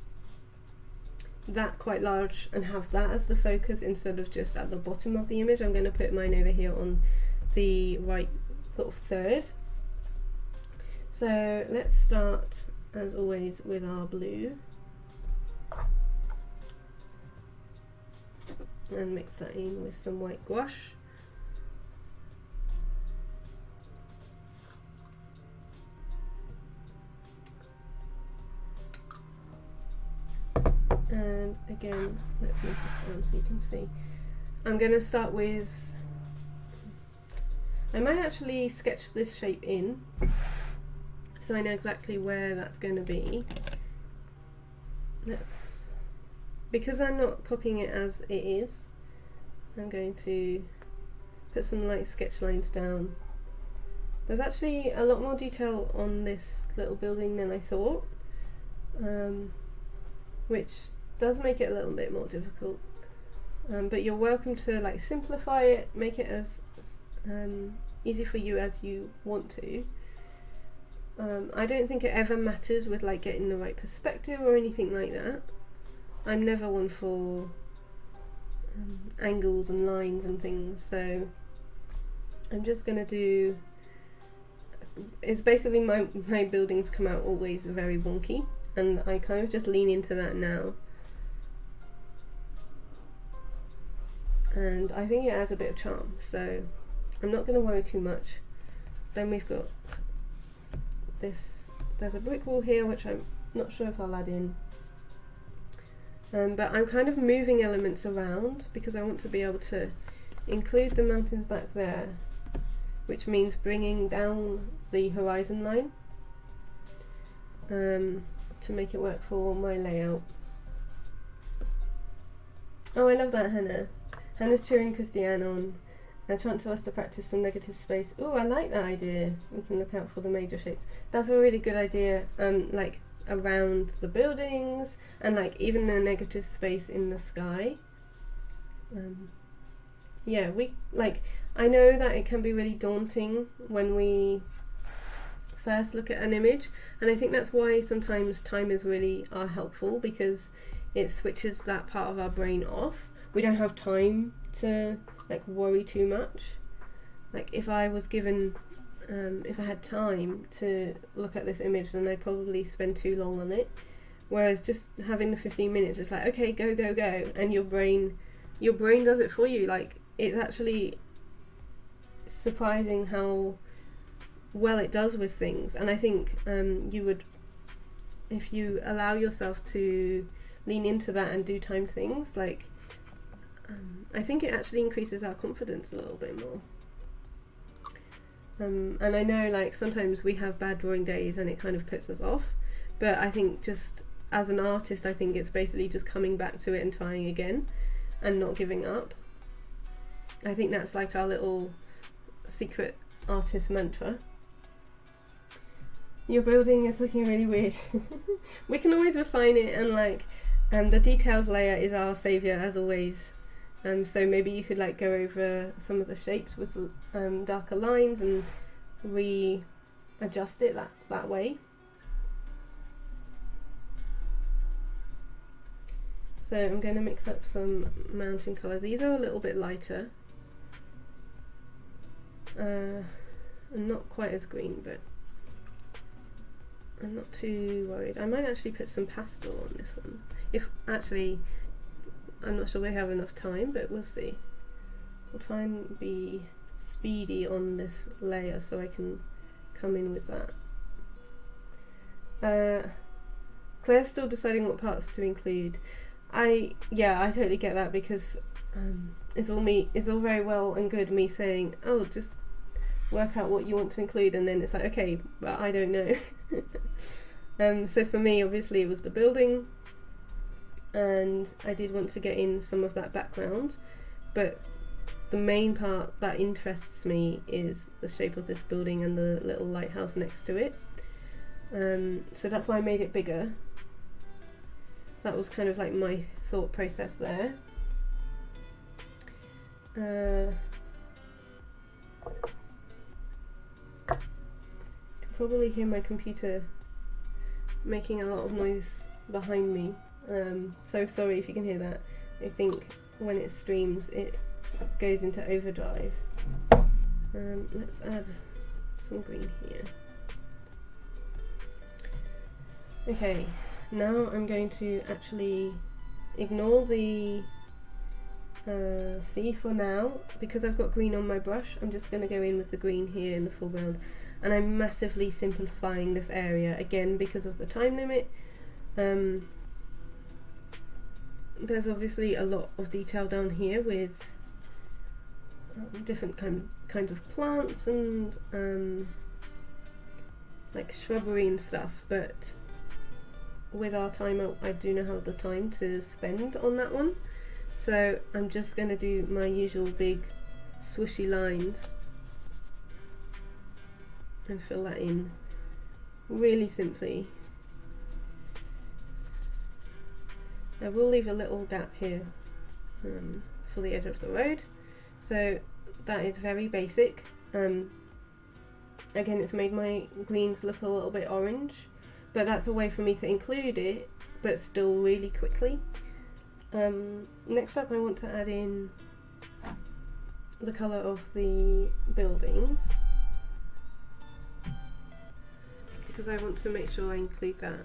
that quite large and have that as the focus instead of just at the bottom of the image. I'm going to put mine over here on the right sort of third. So let's start as always with our blue and mix that in with some white gouache. And again, let's move this down so you can see. I'm going to start with, I might actually sketch this shape in so I know exactly where that's going to be. Because I'm not copying it as it is, I'm going to put some light sketch lines down. There's actually a lot more detail on this little building than I thought, which does make it a little bit more difficult, but you're welcome to like simplify it, make it as easy for you as you want to. I don't think it ever matters with like getting the right perspective or anything like that. I'm never one for angles and lines and things, so I'm just gonna do, it's basically my buildings come out always very wonky, and I kind of just lean into that now. And I think it adds a bit of charm, so I'm not going to worry too much. Then we've got this, there's a brick wall here which I'm not sure if I'll add in, but I'm kind of moving elements around because I want to be able to include the mountains back there, which means bringing down the horizon line to make it work for my layout. Oh, I love that, Hannah. Hannah's cheering Christiane on. A chance for us to practice some negative space. Oh, I like that idea. We can look out for the major shapes. That's a really good idea. Like around the buildings and like even the negative space in the sky. Yeah, I know that it can be really daunting when we first look at an image, and I think that's why sometimes timers really are helpful, because it switches that part of our brain off. We don't have time to like worry too much. Like if I was given, if I had time to look at this image, then I'd probably spend too long on it. Whereas just having the 15 minutes, it's like, okay, go, go, go, and your brain does it for you. Like it's actually surprising how well it does with things. And I think you would, if you allow yourself to lean into that and do timed things, like I think it actually increases our confidence a little bit more. And I know like sometimes we have bad drawing days and it kind of puts us off, but I think just as an artist, I think it's basically just coming back to it and trying again and not giving up. I think that's like our little secret artist mantra. Your building is looking really weird. We can always refine it, and like the details layer is our saviour as always. So maybe you could like go over some of the shapes with darker lines and adjust it that way. So I'm going to mix up some mountain colour. These are a little bit lighter. And not quite as green, but I'm not too worried. I might actually put some pastel on this one. If actually, I'm not sure we have enough time, but we'll see. We'll try and be speedy on this layer so I can come in with that. Claire's still deciding what parts to include. I totally get that, because it's all very well and good me saying, oh, just work out what you want to include, and then it's like, okay, but I don't know. So for me, obviously, it was the building, and I did want to get in some of that background, but the main part that interests me is the shape of this building and the little lighthouse next to it. So that's why I made it bigger. That was kind of like my thought process there. You can probably hear my computer making a lot of noise behind me. So sorry if you can hear that. I think when it streams it goes into overdrive. Let's add some green here. Okay. Now I'm going to actually ignore the sea for now, because I've got green on my brush. I'm just going to go in with the green here in the foreground, and I'm massively simplifying this area again because of the time limit. There's obviously a lot of detail down here with different kinds of plants and like shrubbery and stuff, but with our time, I do not have the time to spend on that one, so I'm just going to do my usual big swooshy lines and fill that in really simply. I will leave a little gap here for the edge of the road, so that is very basic. Again, it's made my greens look a little bit orange, but that's a way for me to include it, but still really quickly. Next up, I want to add in the colour of the buildings, because I want to make sure I include that.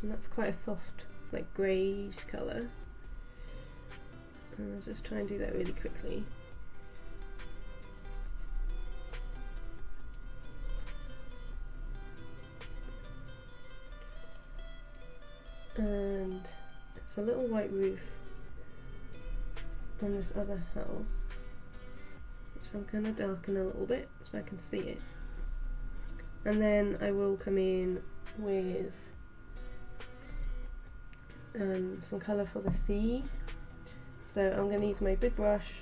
And that's quite a soft, like greyish colour. And I'll just try and do that really quickly. And it's a little white roof on this other house, which I'm going to darken a little bit so I can see it. And then I will come in with some colour for the sea. So I'm going to use my big brush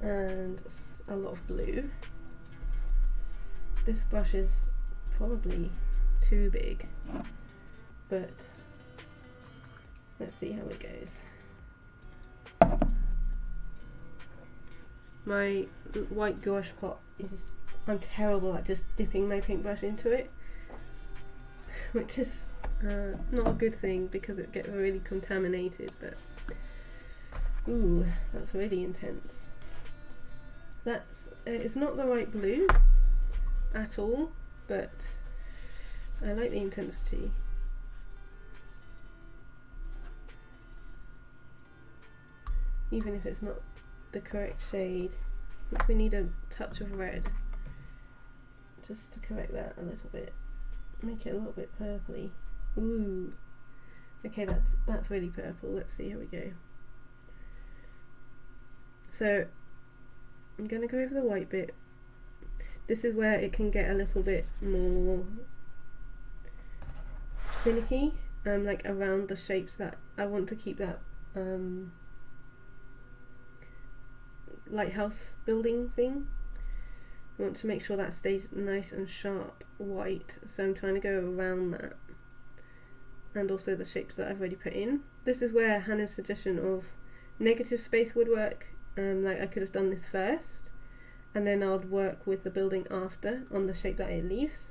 and a lot of blue. This brush is probably too big, but let's see how it goes. My white gouache pot is, I'm terrible at just dipping my paintbrush into it, which is not a good thing because it gets really contaminated, but ooh, that's really intense. That's it's not the right blue at all, but I like the intensity. Even if it's not the correct shade, I think we need a touch of red just to correct that a little bit, make it a little bit purpley. Ooh, okay, that's really purple. Let's see how we go. So I'm gonna go over the white bit. This is where it can get a little bit more finicky, like around the shapes that I want to keep that lighthouse building thing. I want to make sure that stays nice and sharp white, so I'm trying to go around that, and also the shapes that I've already put in. This is where Hannah's suggestion of negative space would work. Like I could have done this first, and then I'd work with the building after on the shape that it leaves.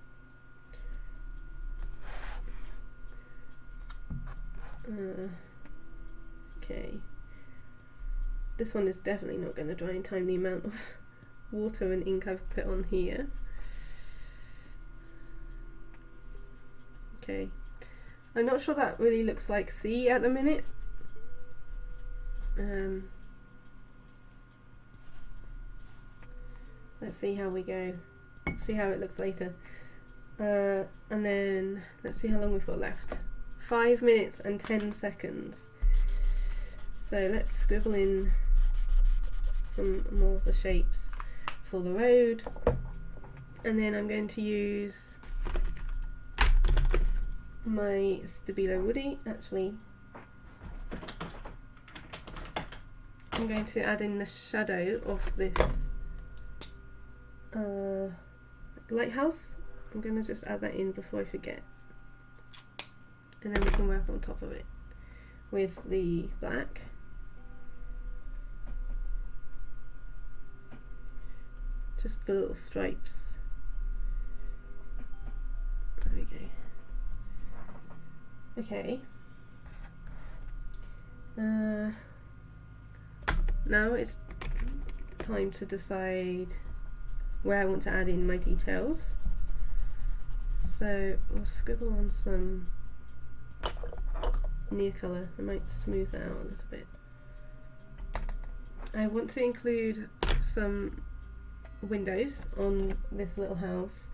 Okay. This one is definitely not going to dry in time, the amount of water and ink I've put on here. Okay. I'm not sure that really looks like sea at the minute. Let's see how we go. See how it looks later. And then let's see how long we've got left. 5 minutes and 10 seconds. So let's scribble in some more of the shapes for the road. And then I'm going to use my Stabilo Woody. Actually, I'm going to add in the shadow of this lighthouse. I'm going to just add that in before I forget, and then we can work on top of it with the black. Just the little stripes. There we go. Okay. Now it's time to decide where I want to add in my details. So we'll scribble on some near colour. I might smooth that out a little bit. I want to include some windows on this little house,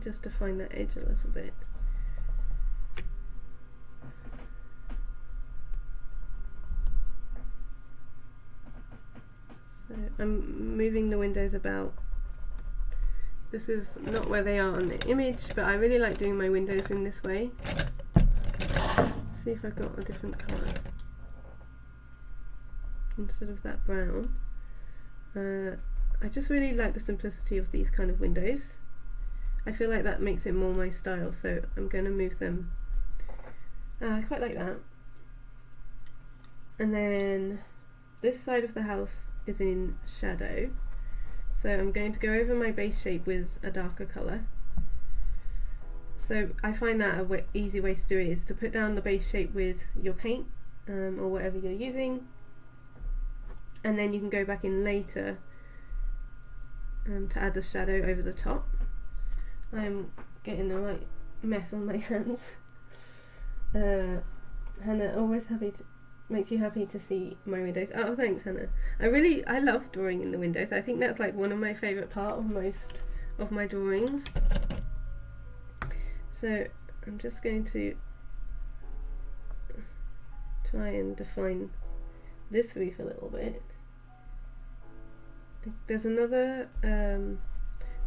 just to find that edge a little bit. So I'm moving the windows about. This is not where they are on the image, but I really like doing my windows in this way. See if I've got a different colour instead of that brown. I just really like the simplicity of these kind of windows. I feel like that makes it more my style, so I'm going to move them. I quite like that. And then this side of the house is in shadow, so I'm going to go over my base shape with a darker colour. So I find that a easy way to do it is to put down the base shape with your paint or whatever you're using, and then you can go back in later to add the shadow over the top. I'm getting the right mess on my hands. Hannah, always makes you happy to see my windows. Oh, thanks, Hannah. I love drawing in the windows. I think that's like one of my favourite part of most of my drawings. So I'm just going to try and define this roof a little bit. There's another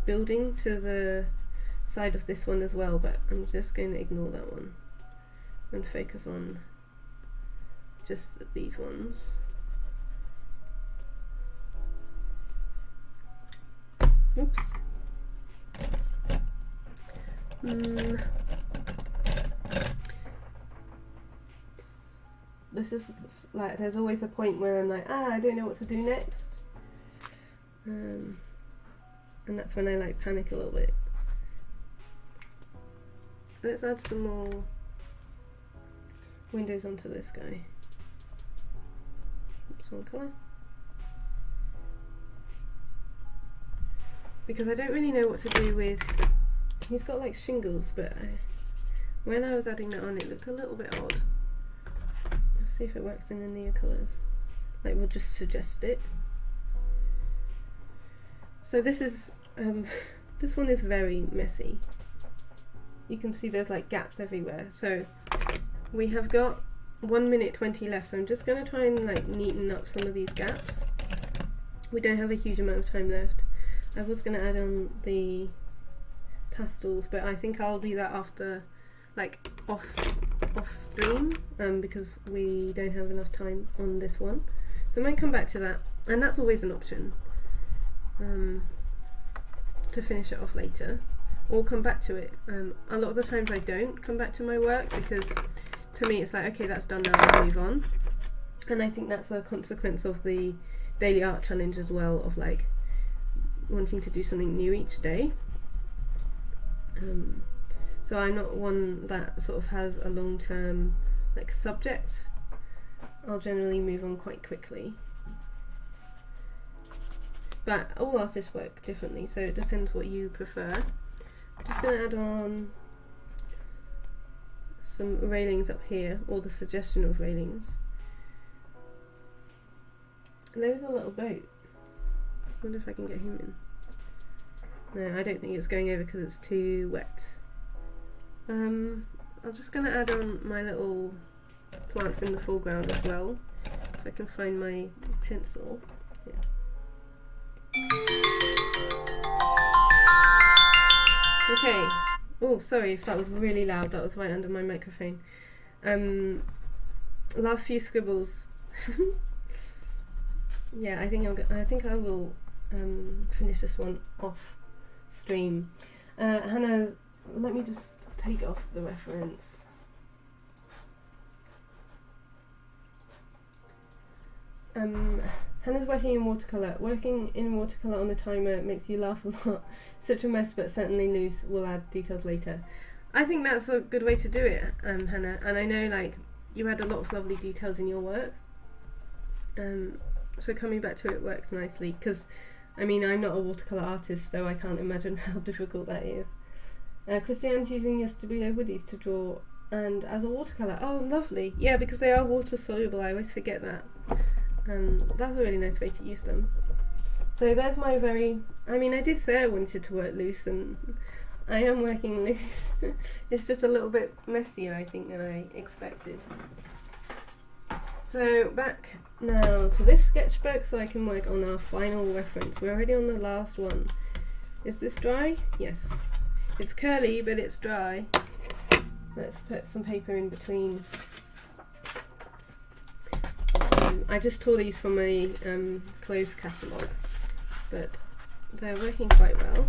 building to the side of this one as well, but I'm just going to ignore that one and focus on just these ones. Oops. This is like, there's always a point where I'm like, I don't know what to do next. And that's when I like panic a little bit. Let's add some more windows onto this guy. Oops, one colour. Because I don't really know what to do with, he's got like shingles, but when I was adding that on it looked a little bit odd. Let's see if it works in the near colours. Like, we'll just suggest it. So this is, this one is very messy. You can see there's like gaps everywhere. So we have got 1 minute 20 left, so I'm just going to try and like neaten up some of these gaps. We don't have a huge amount of time left. I was going to add on the pastels, but I think I'll do that after, like off stream, because we don't have enough time on this one. So I might come back to that, and that's always an option, to finish it off later, or come back to it. A lot of the times I don't come back to my work because to me it's like, okay, that's done now, I'll move on. And I think that's a consequence of the daily art challenge as well, of like wanting to do something new each day. So I'm not one that sort of has a long-term like subject. I'll generally move on quite quickly. But all artists work differently, so it depends what you prefer. I'm just going to add on some railings up here, or the suggestion of railings. And there is a little boat. I wonder if I can get him in. No, I don't think it's going over because it's too wet. I'm just going to add on my little plants in the foreground as well. If I can find my pencil. Yeah. Okay. Oh, sorry if that was really loud. That was right under my microphone. Last few scribbles. Yeah, I think I will finish this one off stream. Hannah, let me just take off the reference. Hannah's working in watercolour. Working in watercolour on the timer makes you laugh a lot. Such a mess, but certainly loose. We'll add details later. I think that's a good way to do it, Hannah. And I know like you had a lot of lovely details in your work. So coming back to it works nicely, because I mean I'm not a watercolour artist, so I can't imagine how difficult that is. Christiane's using your Stabilo woodies to draw and as a watercolour. Oh, lovely. Yeah, because they are water soluble. I always forget that. That's a really nice way to use them. So there's my I mean, I did say I wanted to work loose, and I am working loose. It's just a little bit messier, I think, than I expected. So back now to this sketchbook so I can work on our final reference. We're already on the last one. Is this dry? Yes. It's curly, but it's dry. Let's put some paper in between. I just tore these from a clothes catalogue, but they're working quite well.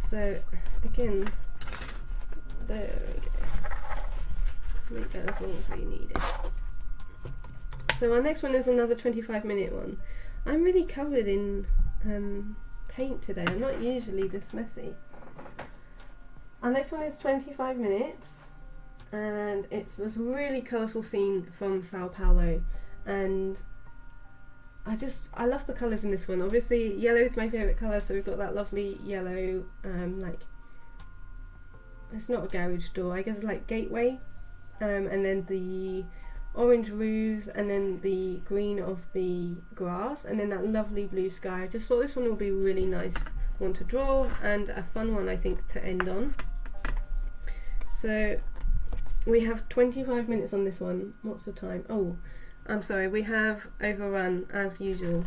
So again, there we go. Make that as long as we need it. So our next one is another 25-minute one. I'm really covered in paint today. I'm not usually this messy. Our next one is 25 minutes, and it's this really colourful scene from Sao Paulo, and I love the colours in this one. Obviously yellow is my favourite colour, so we've got that lovely yellow, like, it's not a garage door, I guess it's like gateway, and then the orange roofs, and then the green of the grass, and then that lovely blue sky. I just thought this one would be a really nice one to draw, and a fun one I think to end on. So we have 25 minutes on this one. What's the time? Oh, I'm sorry, we have overrun as usual.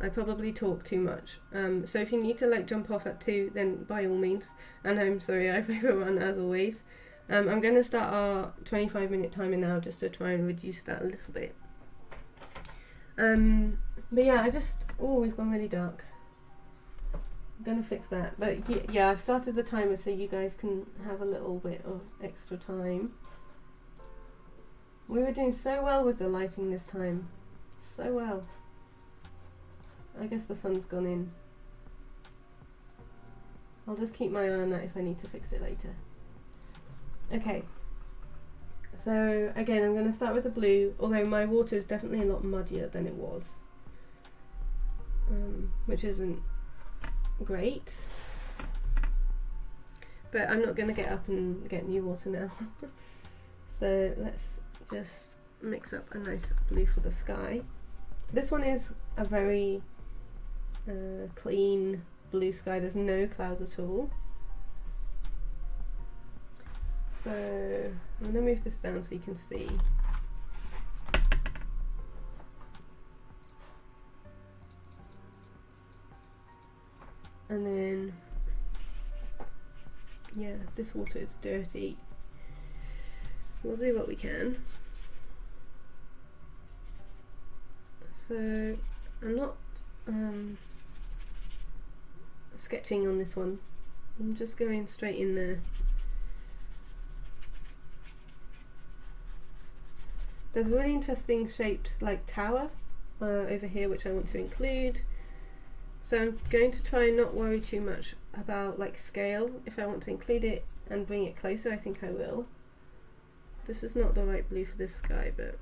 I probably talk too much. So if you need to like jump off at 2, then by all means. And I'm sorry, I've overrun as always. I'm going to start our 25-minute timer now just to try and reduce that a little bit. But yeah, we've gone really dark. I'm going to fix that. But yeah, I've started the timer so you guys can have a little bit of extra time. We were doing so well with the lighting this time. So well. I guess the sun's gone in. I'll just keep my eye on that if I need to fix it later. Okay. So again, I'm going to start with the blue, although my water is definitely a lot muddier than it was. Which isn't great. But I'm not going to get up and get new water now. So let's just mix up a nice blue for the sky. This one is a very clean blue sky. There's no clouds at all. So I'm going to move this down so you can see. And then, yeah, this water is dirty. We'll do what we can. So I'm not sketching on this one. I'm just going straight in there. There's a really interesting shaped like tower over here which I want to include. So I'm going to try and not worry too much about like scale. If I want to include it and bring it closer, I think I will. This is not the right blue for this sky, but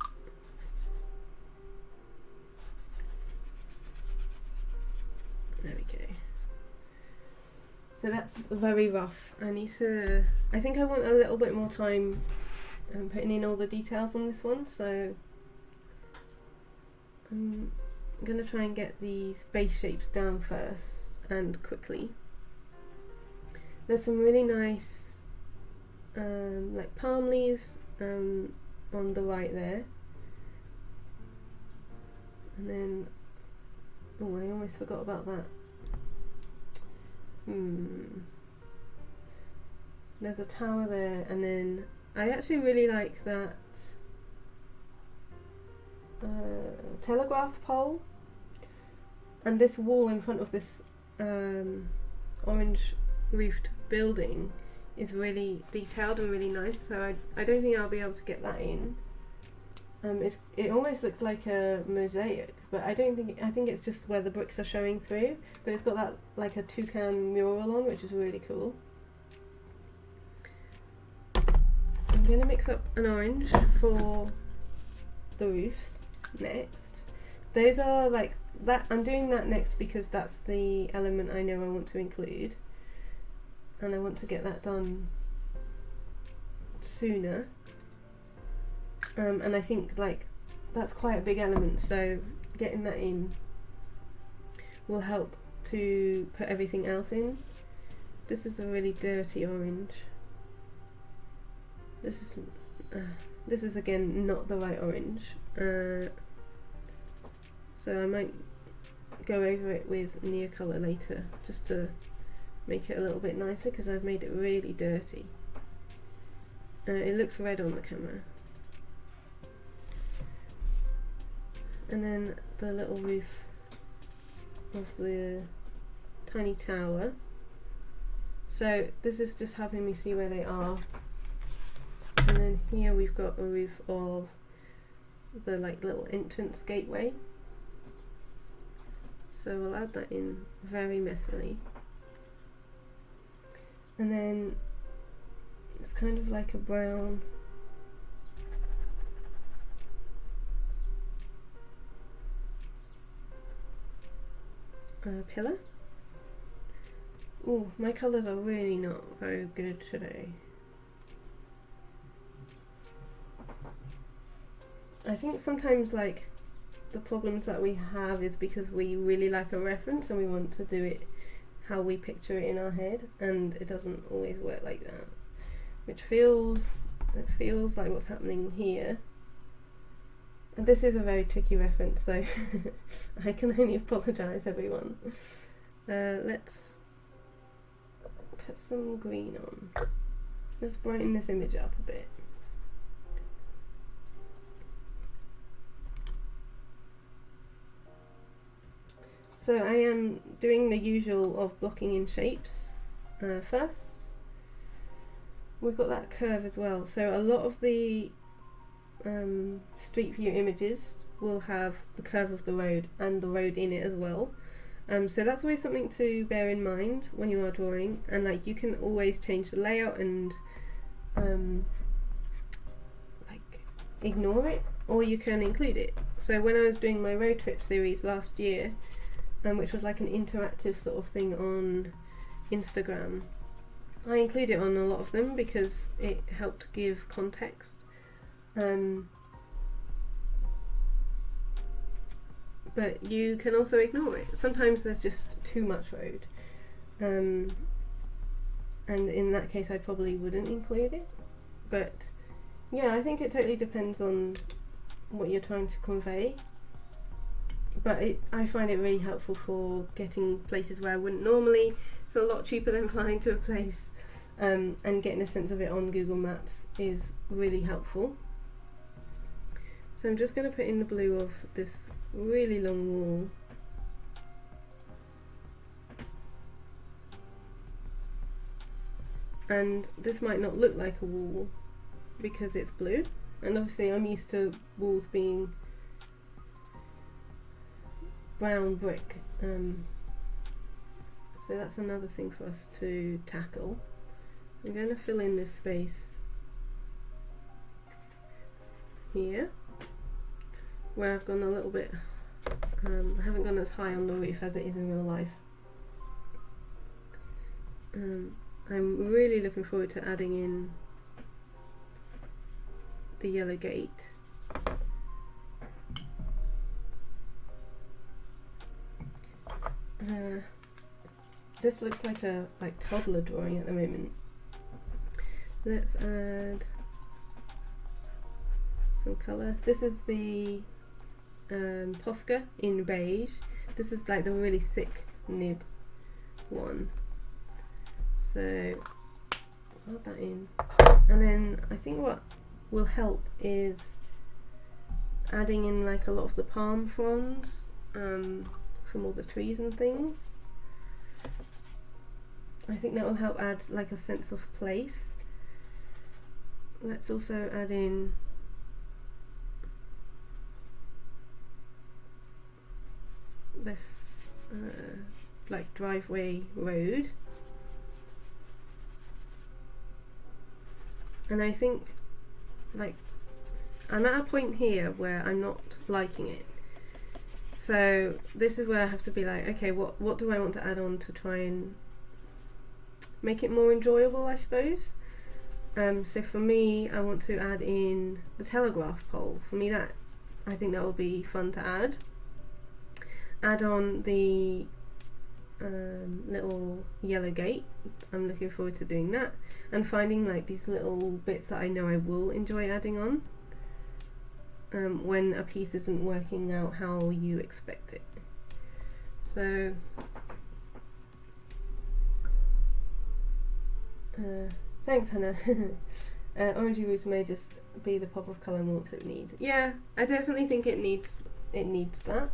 there we go. So that's very rough. I think I want a little bit more time putting in all the details on this one, so I'm going to try and get these base shapes down first and quickly. There's some really nice like palm leaves on the right there, and then oh, I almost forgot about that. There's a tower there, and then I actually really like that telegraph pole, and this wall in front of this orange roofed building is really detailed and really nice, so I don't think I'll be able to get that in. It almost looks like a mosaic, but I think it's just where the bricks are showing through, but it's got that like a toucan mural on, which is really cool. I'm going to mix up an orange for the roofs next. Those are like that, I'm doing that next because that's the element I know I want to include, and I want to get that done sooner. And I think like that's quite a big element, so getting that in will help to put everything else in. This is a really dirty orange. This is again not the right orange, so I might go over it with near colour later just to make it a little bit nicer, because I've made it really dirty. It looks red on the camera. And then the little roof of the tiny tower. So this is just helping me see where they are. And then here we've got a roof of the like little entrance gateway. So we'll add that in very messily. And then it's kind of like a brown pillar. Oh, my colours are really not very good today. I think sometimes like the problems that we have is because we really like a reference and we want to do it how we picture it in our head, and it doesn't always work like that, which feels like what's happening here. And this is a very tricky reference, so I can only apologise, everyone. Let's put some green on. Let's brighten this image up a bit. So I am doing the usual of blocking in shapes first. We've got that curve as well, so a lot of the street view images will have the curve of the road and the road in it as well. So that's always something to bear in mind when you are drawing, and like you can always change the layout and like ignore it, or you can include it. So when I was doing my road trip series last year, which was like an interactive sort of thing on Instagram, I include it on a lot of them because it helped give context. But you can also ignore it. Sometimes there's just too much road, and in that case I probably wouldn't include it. But yeah, I think it totally depends on what you're trying to convey. But I find it really helpful for getting places where I wouldn't normally. It's a lot cheaper than flying to a place, and getting a sense of it on Google Maps is really helpful. So I'm just going to put in the blue of this really long wall. And this might not look like a wall because it's blue, and obviously I'm used to walls being brown brick, so that's another thing for us to tackle. I'm going to fill in this space here where I've gone a little bit, I haven't gone as high on the roof as it is in real life. I'm really looking forward to adding in the yellow gate. This looks like a toddler drawing at the moment. Let's add some colour. This is the Posca in beige. This is like the really thick nib one. So add that in, and then I think what will help is adding in like a lot of the palm fronds from all the trees and things. I think that will help add like a sense of place. Let's also add in this like driveway road, and I think like I'm at a point here where I'm not liking it, so this is where I have to be like, okay, what do I want to add on to try and make it more enjoyable, I suppose. So for me, I want to add in the telegraph pole. For me, that I think that will be fun to add. Add on the little yellow gate. I'm looking forward to doing that, and finding like these little bits that I know I will enjoy adding on when a piece isn't working out how you expect it. So thanks, Hannah. Orangey roofs may just be the pop of colour and warmth it needs. Yeah, I definitely think it needs that.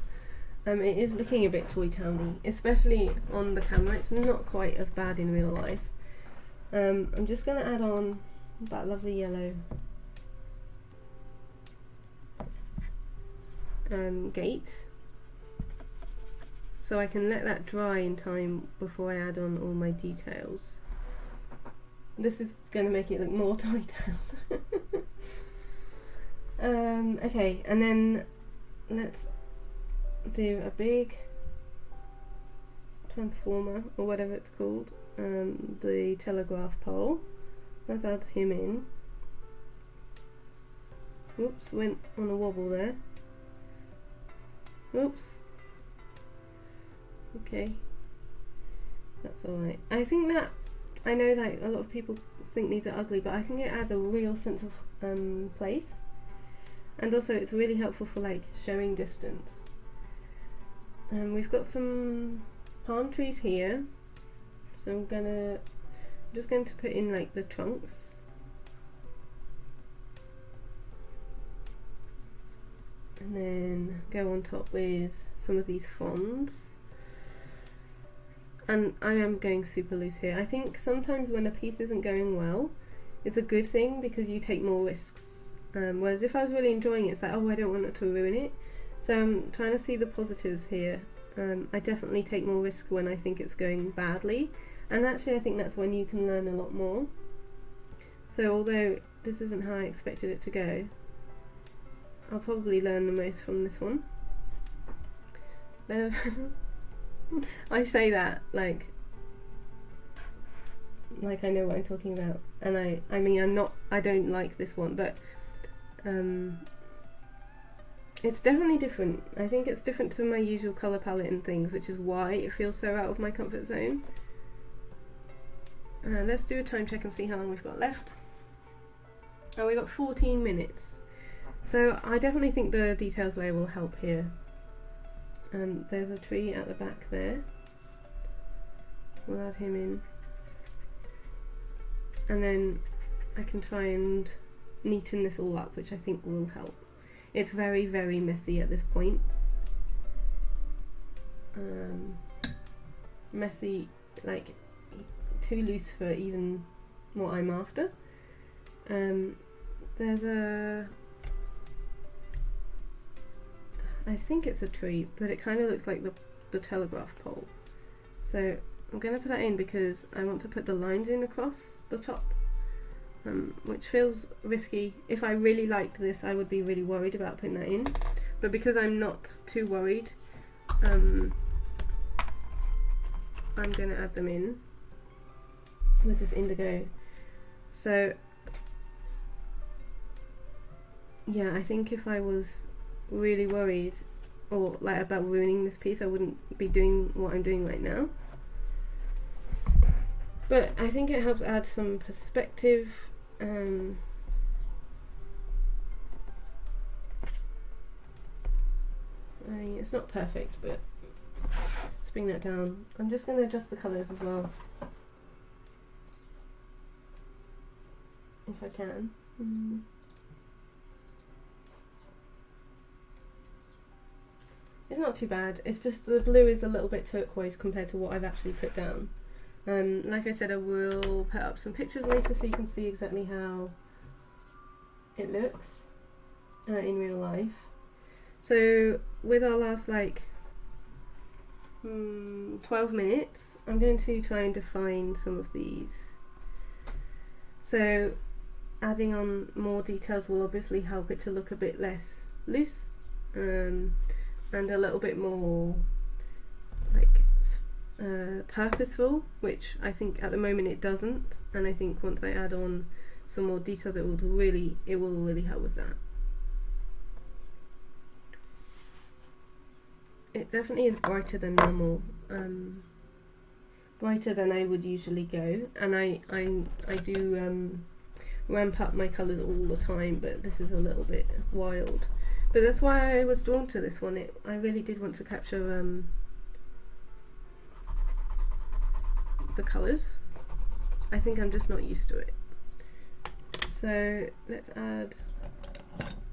It is looking a bit Toy Towny, especially on the camera. It's not quite as bad in real life. I'm just going to add on that lovely yellow gate, so I can let that dry in time before I add on all my details. This is going to make it look more Toy Town. Okay, and then let's do a big transformer, or whatever it's called, the telegraph pole. Let's add him in. Oops, went on a wobble there. Oops. Okay, that's alright. I think that, I know like a lot of people think these are ugly, but I think it adds a real sense of place, and also it's really helpful for like showing distance. We've got some palm trees here, so I'm just going to put in like the trunks. And then go on top with some of these fronds. And I am going super loose here. I think sometimes when a piece isn't going well, it's a good thing because you take more risks. Whereas if I was really enjoying it, it's like, oh, I don't want it to ruin it. So I'm trying to see the positives here. I definitely take more risk when I think it's going badly. And actually I think that's when you can learn a lot more. So although this isn't how I expected it to go, I'll probably learn the most from this one. I say that like I know what I'm talking about, and I mean I don't like this one, but it's definitely different. I think it's different to my usual colour palette and things, which is why it feels so out of my comfort zone. Let's do a time check and see how long we've got left. Oh, we've got 14 minutes. So I definitely think the details layer will help here. There's a tree at the back there. We'll add him in. And then I can try and neaten this all up, which I think will help. It's very, very messy at this point. Messy, like too loose for even what I'm after. There's I think it's a tree, but it kind of looks like the telegraph pole. So I'm going to put that in because I want to put the lines in across the top, which feels risky. If I really liked this, I would be really worried about putting that in, but because I'm not too worried, I'm going to add them in with this indigo. So yeah, I think if I was really worried or like about ruining this piece, I wouldn't be doing what I'm doing right now. But I think it helps add some perspective. I mean, it's not perfect, but let's bring that down. I'm just going to adjust the colours as well, if I can. It's not too bad. It's just the blue is a little bit turquoise compared to what I've actually put down. Like I said, I will put up some pictures later so you can see exactly how it looks in real life. So with our last like 12 minutes, I'm going to try and define some of these. So adding on more details will obviously help it to look a bit less loose, and a little bit more like purposeful, which I think at the moment it doesn't, and I think once I add on some more details it will really help with that. It definitely is brighter than normal, brighter than I would usually go, and I do ramp up my colours all the time, but this is a little bit wild. But that's why I was drawn to this one. I really did want to capture the colours. I think I'm just not used to it. So let's add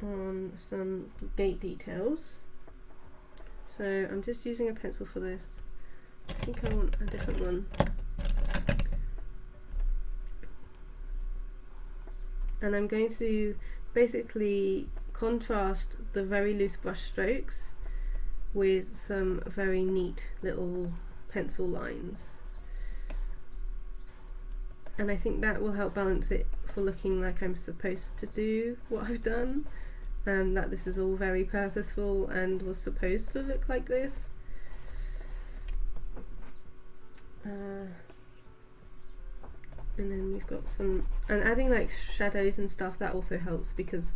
on some gate details. So I'm just using a pencil for this. I think I want a different one. And I'm going to basically contrast the very loose brush strokes with some very neat little pencil lines, and I think that will help balance it for looking like I'm supposed to do what I've done, and that this is all very purposeful and was supposed to look like this. And then we've got some, and adding like shadows and stuff, that also helps because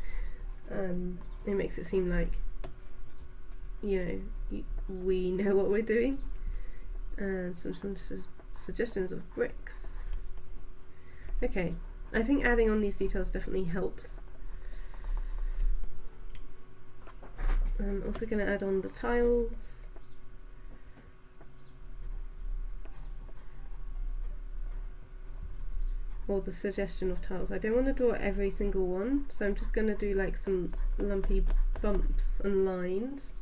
it makes it seem like, you know, we know what we're doing. And some suggestions of bricks. Okay, I think adding on these details definitely helps. I'm also going to add on the tiles. Or the suggestion of tiles. I don't want to draw every single one, so I'm just going to do like some lumpy bumps and lines.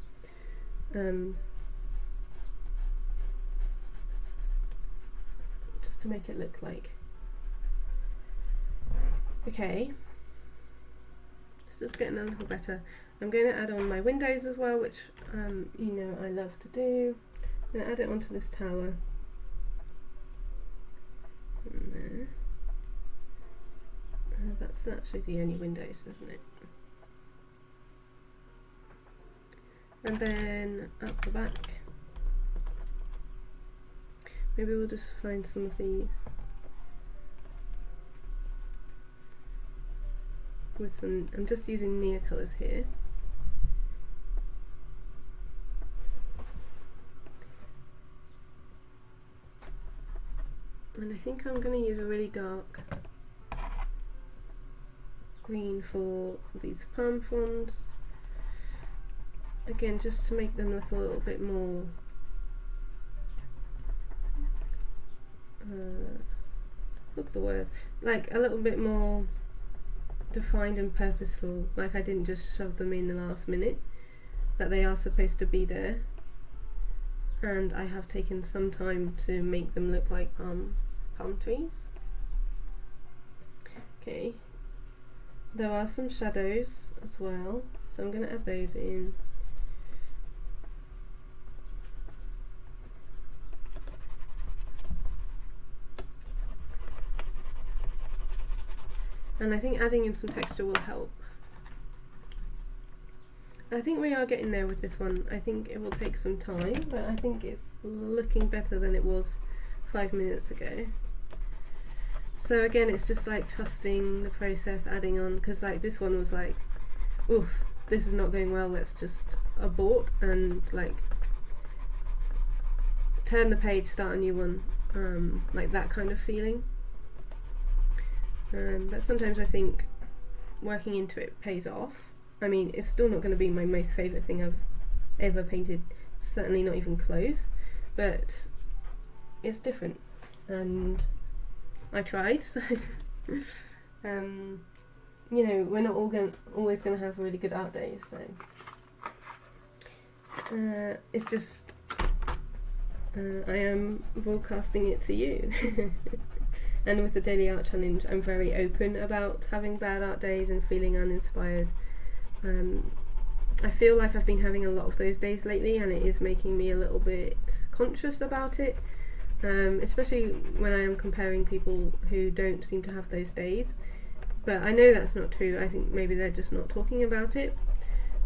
Just to make it look like. Okay, this is getting a little better. I'm going to add on my windows as well, which you know I love to do. I'm going to add it onto this tower. And there. That's actually the only windows, isn't it? And then up the back, maybe we'll just find some of these with some, I'm just using near colours here. And I think I'm going to use a really dark green for these palm fronds. Again, just to make them look a little bit more what's the word? Like a little bit more defined and purposeful. Like I didn't just shove them in the last minute, that they are supposed to be there. And I have taken some time to make them look like palm trees. Okay. there are some shadows as well, so I'm going to add those in. And I think adding in some texture will help. I think we are getting there with this one. I think it will take some time, but I think it's looking better than it was 5 minutes ago. So again, it's just like trusting the process, adding on, because like this one was like, oof, this is not going well, let's just abort and like turn the page, start a new one, like that kind of feeling. But sometimes I think working into it pays off. I mean, it's still not going to be my most favourite thing I've ever painted, certainly not even close, but it's different, and I tried, so you know, we're not always going to have really good art days, so it's just I am broadcasting it to you. And with the Daily Art Challenge, I'm very open about having bad art days and feeling uninspired. I feel like I've been having a lot of those days lately, and it is making me a little bit conscious about it, especially when I am comparing people who don't seem to have those days. But I know that's not true. I think maybe they're just not talking about it.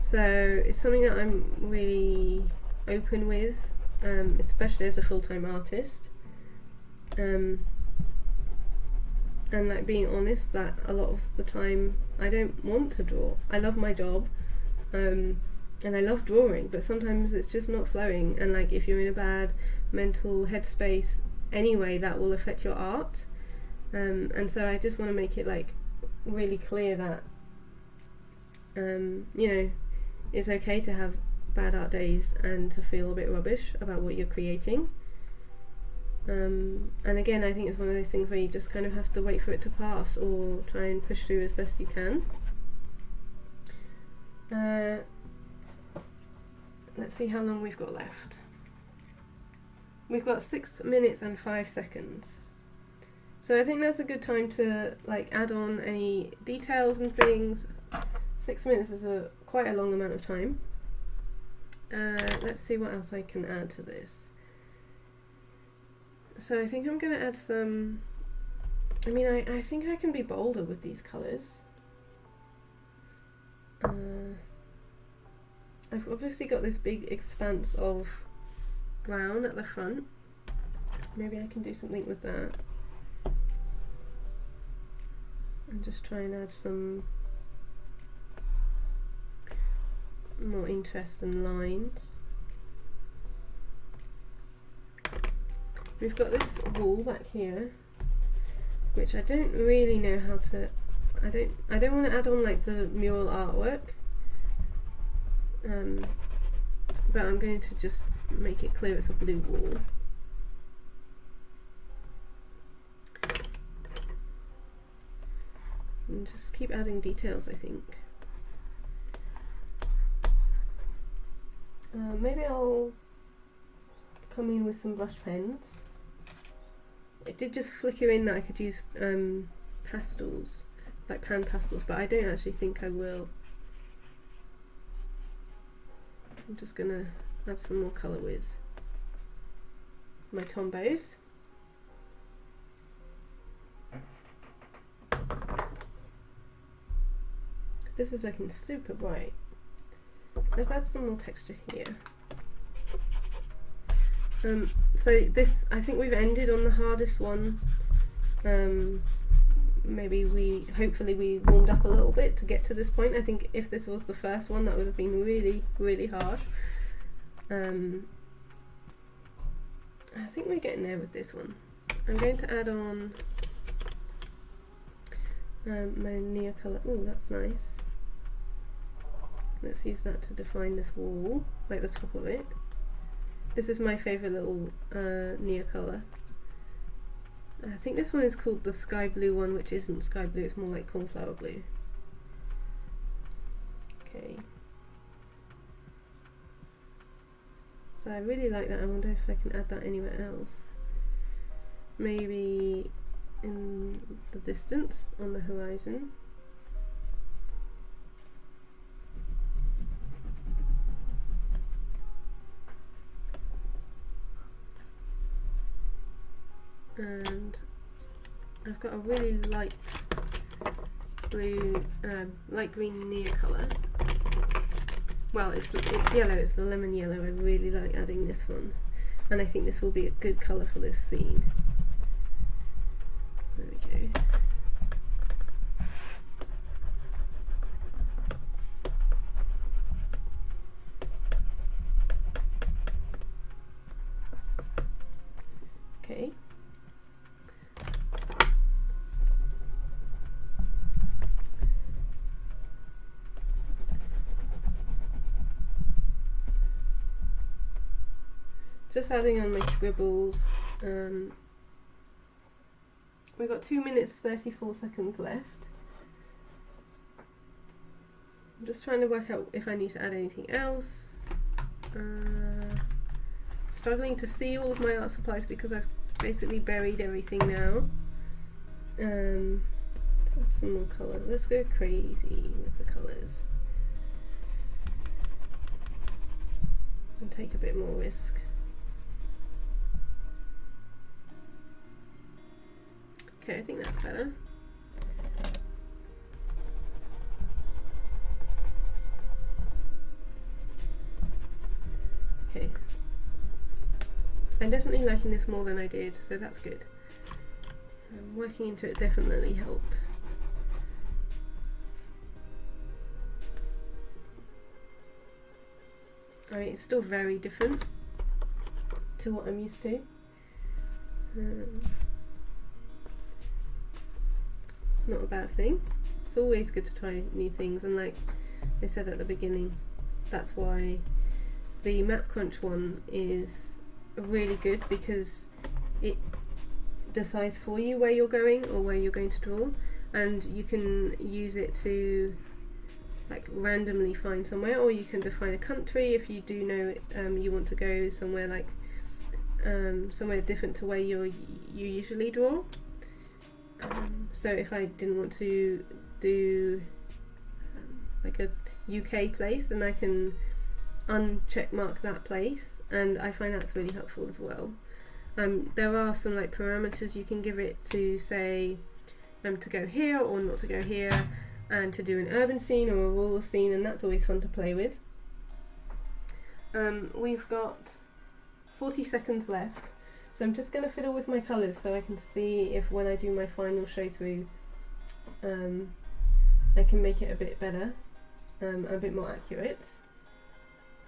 So it's something that I'm really open with, especially as a full-time artist. And like being honest that a lot of the time I don't want to draw. I love my job, and I love drawing, but sometimes it's just not flowing, and like if you're in a bad mental headspace anyway, that will affect your art, and so I just want to make it like really clear that you know, it's okay to have bad art days and to feel a bit rubbish about what you're creating. And again, I think it's one of those things where you just kind of have to wait for it to pass, or try and push through as best you can. Let's see how long we've got left. We've got 6 minutes and 5 seconds. So I think that's a good time to like add on any details and things. 6 minutes is quite a long amount of time. Let's see what else I can add to this. So I think I'm going to add some, I mean, I think I can be bolder with these colours. I've obviously got this big expanse of brown at the front. Maybe I can do something with that. And just try and add some more interest and lines. We've got this wall back here, which I don't really know how to. I don't want to add on like the mural artwork, but I'm going to just make it clear it's a blue wall. And just keep adding details, I think. Maybe I'll come in with some brush pens. It did just flicker in that I could use pastels, like pan pastels, but I don't actually think I will. I'm just gonna add some more colour with my Tombows. This is looking super bright. Let's add some more texture here. So this, I think we've ended on the hardest one. Hopefully we warmed up a little bit to get to this point. I think if this was the first one, that would have been really, really harsh. I think we're getting there with this one. I'm going to add on my near colour. Oh, that's nice. Let's use that to define this wall, like the top of it. This is my favourite little near colour. I think this one is called the sky blue one, which isn't sky blue, it's more like cornflower blue. Okay. So I really like that. I wonder if I can add that anywhere else. Maybe in the distance on the horizon. and I've got a really light blue, light green near colour. Well, it's yellow, it's the lemon yellow. I really like adding this one, and I think this will be a good colour for this scene. There we go. Okay. Just adding on my scribbles. We've got 2 minutes 34 seconds left. I'm just trying to work out if I need to add anything else. Struggling to see all of my art supplies because I've basically buried everything now. Let's add some more colour. Let's go crazy with the colours and take a bit more risk. Okay, I think that's better. Okay. I'm definitely liking this more than I did, so that's good. Working into it definitely helped. I mean, it's still very different to what I'm used to. Not a bad thing. It's always good to try new things, and like I said at the beginning, that's why the Map Crunch one is really good, because it decides for you where you're going or where you're going to draw, and you can use it to like randomly find somewhere, or you can define a country if you do know you want to go somewhere like somewhere different to where you usually draw. So if I didn't want to do like a UK place, then I can uncheck mark that place, and I find that's really helpful as well. There are some like parameters you can give it to say to go here or not to go here, and to do an urban scene or a rural scene, and that's always fun to play with. We've got 40 seconds left. So I'm just going to fiddle with my colours so I can see if when I do my final show through I can make it a bit better, a bit more accurate.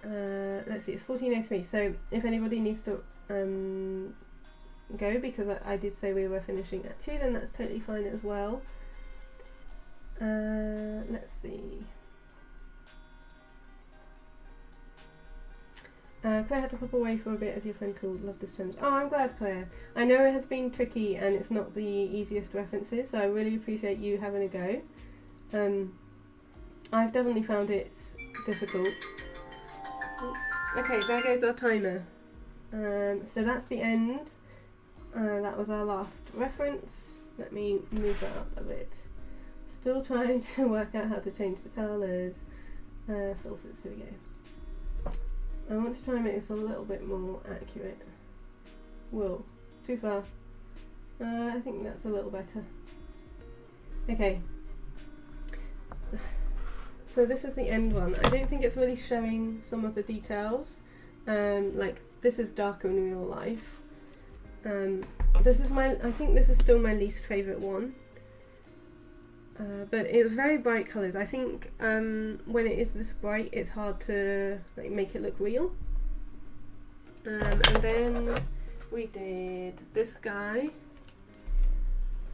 Let's see, it's 14:03, so if anybody needs to go, because I did say we were finishing at 2, then that's totally fine as well. Let's see. Claire had to pop away for a bit as your friend called. Love this challenge. Oh, I'm glad, Claire. I know it has been tricky and it's not the easiest references, so I really appreciate you having a go. I've definitely found it difficult. Okay, there goes our timer. So that's the end. That was our last reference. Let me move that up a bit. Still trying to work out how to change the colours. Filters, here we go. I want to try and make this a little bit more accurate. Whoa, too far. I think that's a little better. Okay. So this is the end one. I don't think it's really showing some of the details. Like this is darker in real life. This is I think this is still my least favourite one. But it was very bright colours. I think when it is this bright, it's hard to like make it look real. And then we did this guy.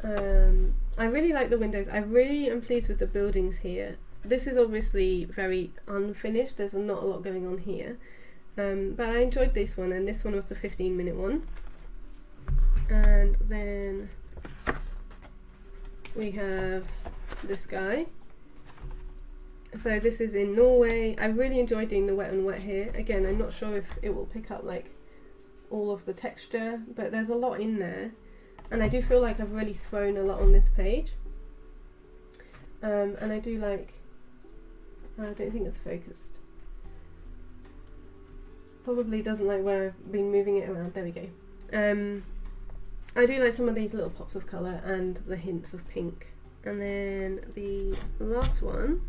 I really like the windows. I really am pleased with the buildings here. This is obviously very unfinished. There's not a lot going on here. But I enjoyed this one, and this one was the 15-minute one. And then we have this guy. So this is in Norway. I really enjoyed doing the wet and wet here. Again, I'm not sure if it will pick up like all of the texture, but there's a lot in there, and I do feel like I've really thrown a lot on this page. And I do like, I don't think it's focused. Probably doesn't like where I've been moving it around. There we go. I do like some of these little pops of colour and the hints of pink. And then the last one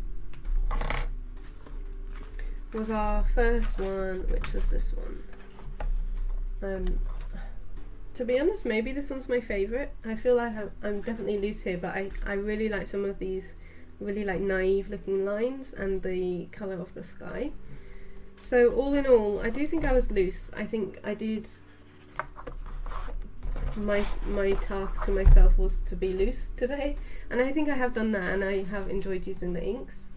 was our first one, which was this one. To be honest, maybe this one's my favourite. I feel like I'm definitely loose here, but I really like some of these really like naive looking lines and the colour of the sky. So all in all, I do think I was loose. I think I did, my task to myself was to be loose today, and I think I have done that, and I have enjoyed using the inks.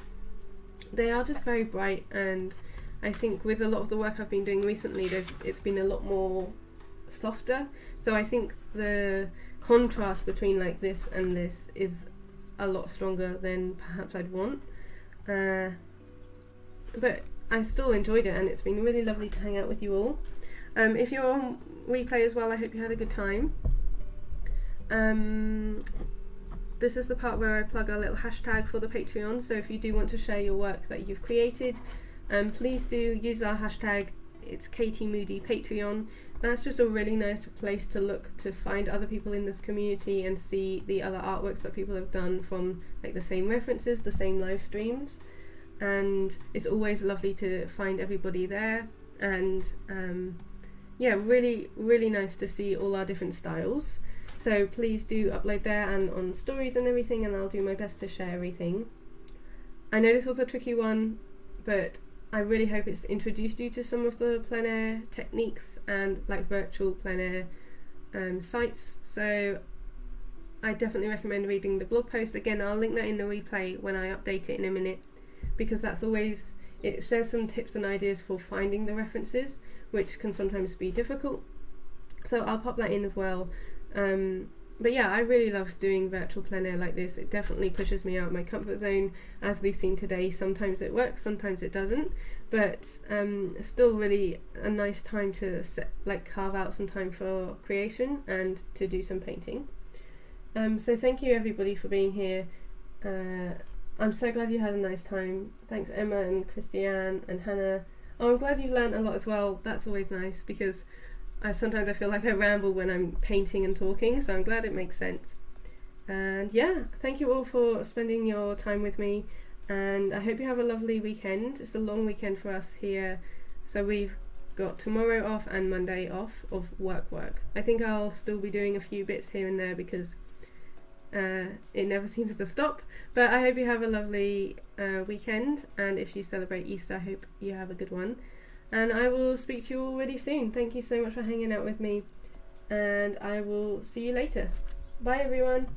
They are just very bright, and I think with a lot of the work I've been doing recently, it's been a lot more softer, so I think the contrast between like this and this is a lot stronger than perhaps I'd want, but I still enjoyed it, and it's been really lovely to hang out with you all. If you're on replay as well, I hope you had a good time. This is the part where I plug our little hashtag for the Patreon, so if you do want to share your work that you've created, please do use our hashtag. It's Katie Moody Patreon. That's just a really nice place to look to find other people in this community and see the other artworks that people have done from like the same references, the same live streams, and it's always lovely to find everybody there, and yeah, really nice to see all our different styles. So please do upload there and on stories and everything, and I'll do my best to share everything. I know this was a tricky one, but I really hope it's introduced you to some of the plein air techniques and like virtual plein air sites. So I definitely recommend reading the blog post. Again, I'll link that in the replay when I update it in a minute, because that's always, it shares some tips and ideas for finding the references, which can sometimes be difficult. So I'll pop that in as well. But yeah, I really love doing virtual plein air like this. It definitely pushes me out of my comfort zone, as we've seen today. Sometimes it works, sometimes it doesn't, but still really a nice time to carve out some time for creation and to do some painting. So thank you everybody for being here. I'm so glad you had a nice time. Thanks Emma and Christiane and Hannah. Oh, I'm glad you've learnt a lot as well. That's always nice, because sometimes I feel like I ramble when I'm painting and talking, so I'm glad it makes sense. And yeah, thank you all for spending your time with me, and I hope you have a lovely weekend. It's a long weekend for us here, so we've got tomorrow off and Monday off of work. I think I'll still be doing a few bits here and there, because it never seems to stop. But I hope you have a lovely weekend, and if you celebrate Easter, I hope you have a good one. And I will speak to you all really soon. Thank you so much for hanging out with me, and I will see you later. Bye everyone.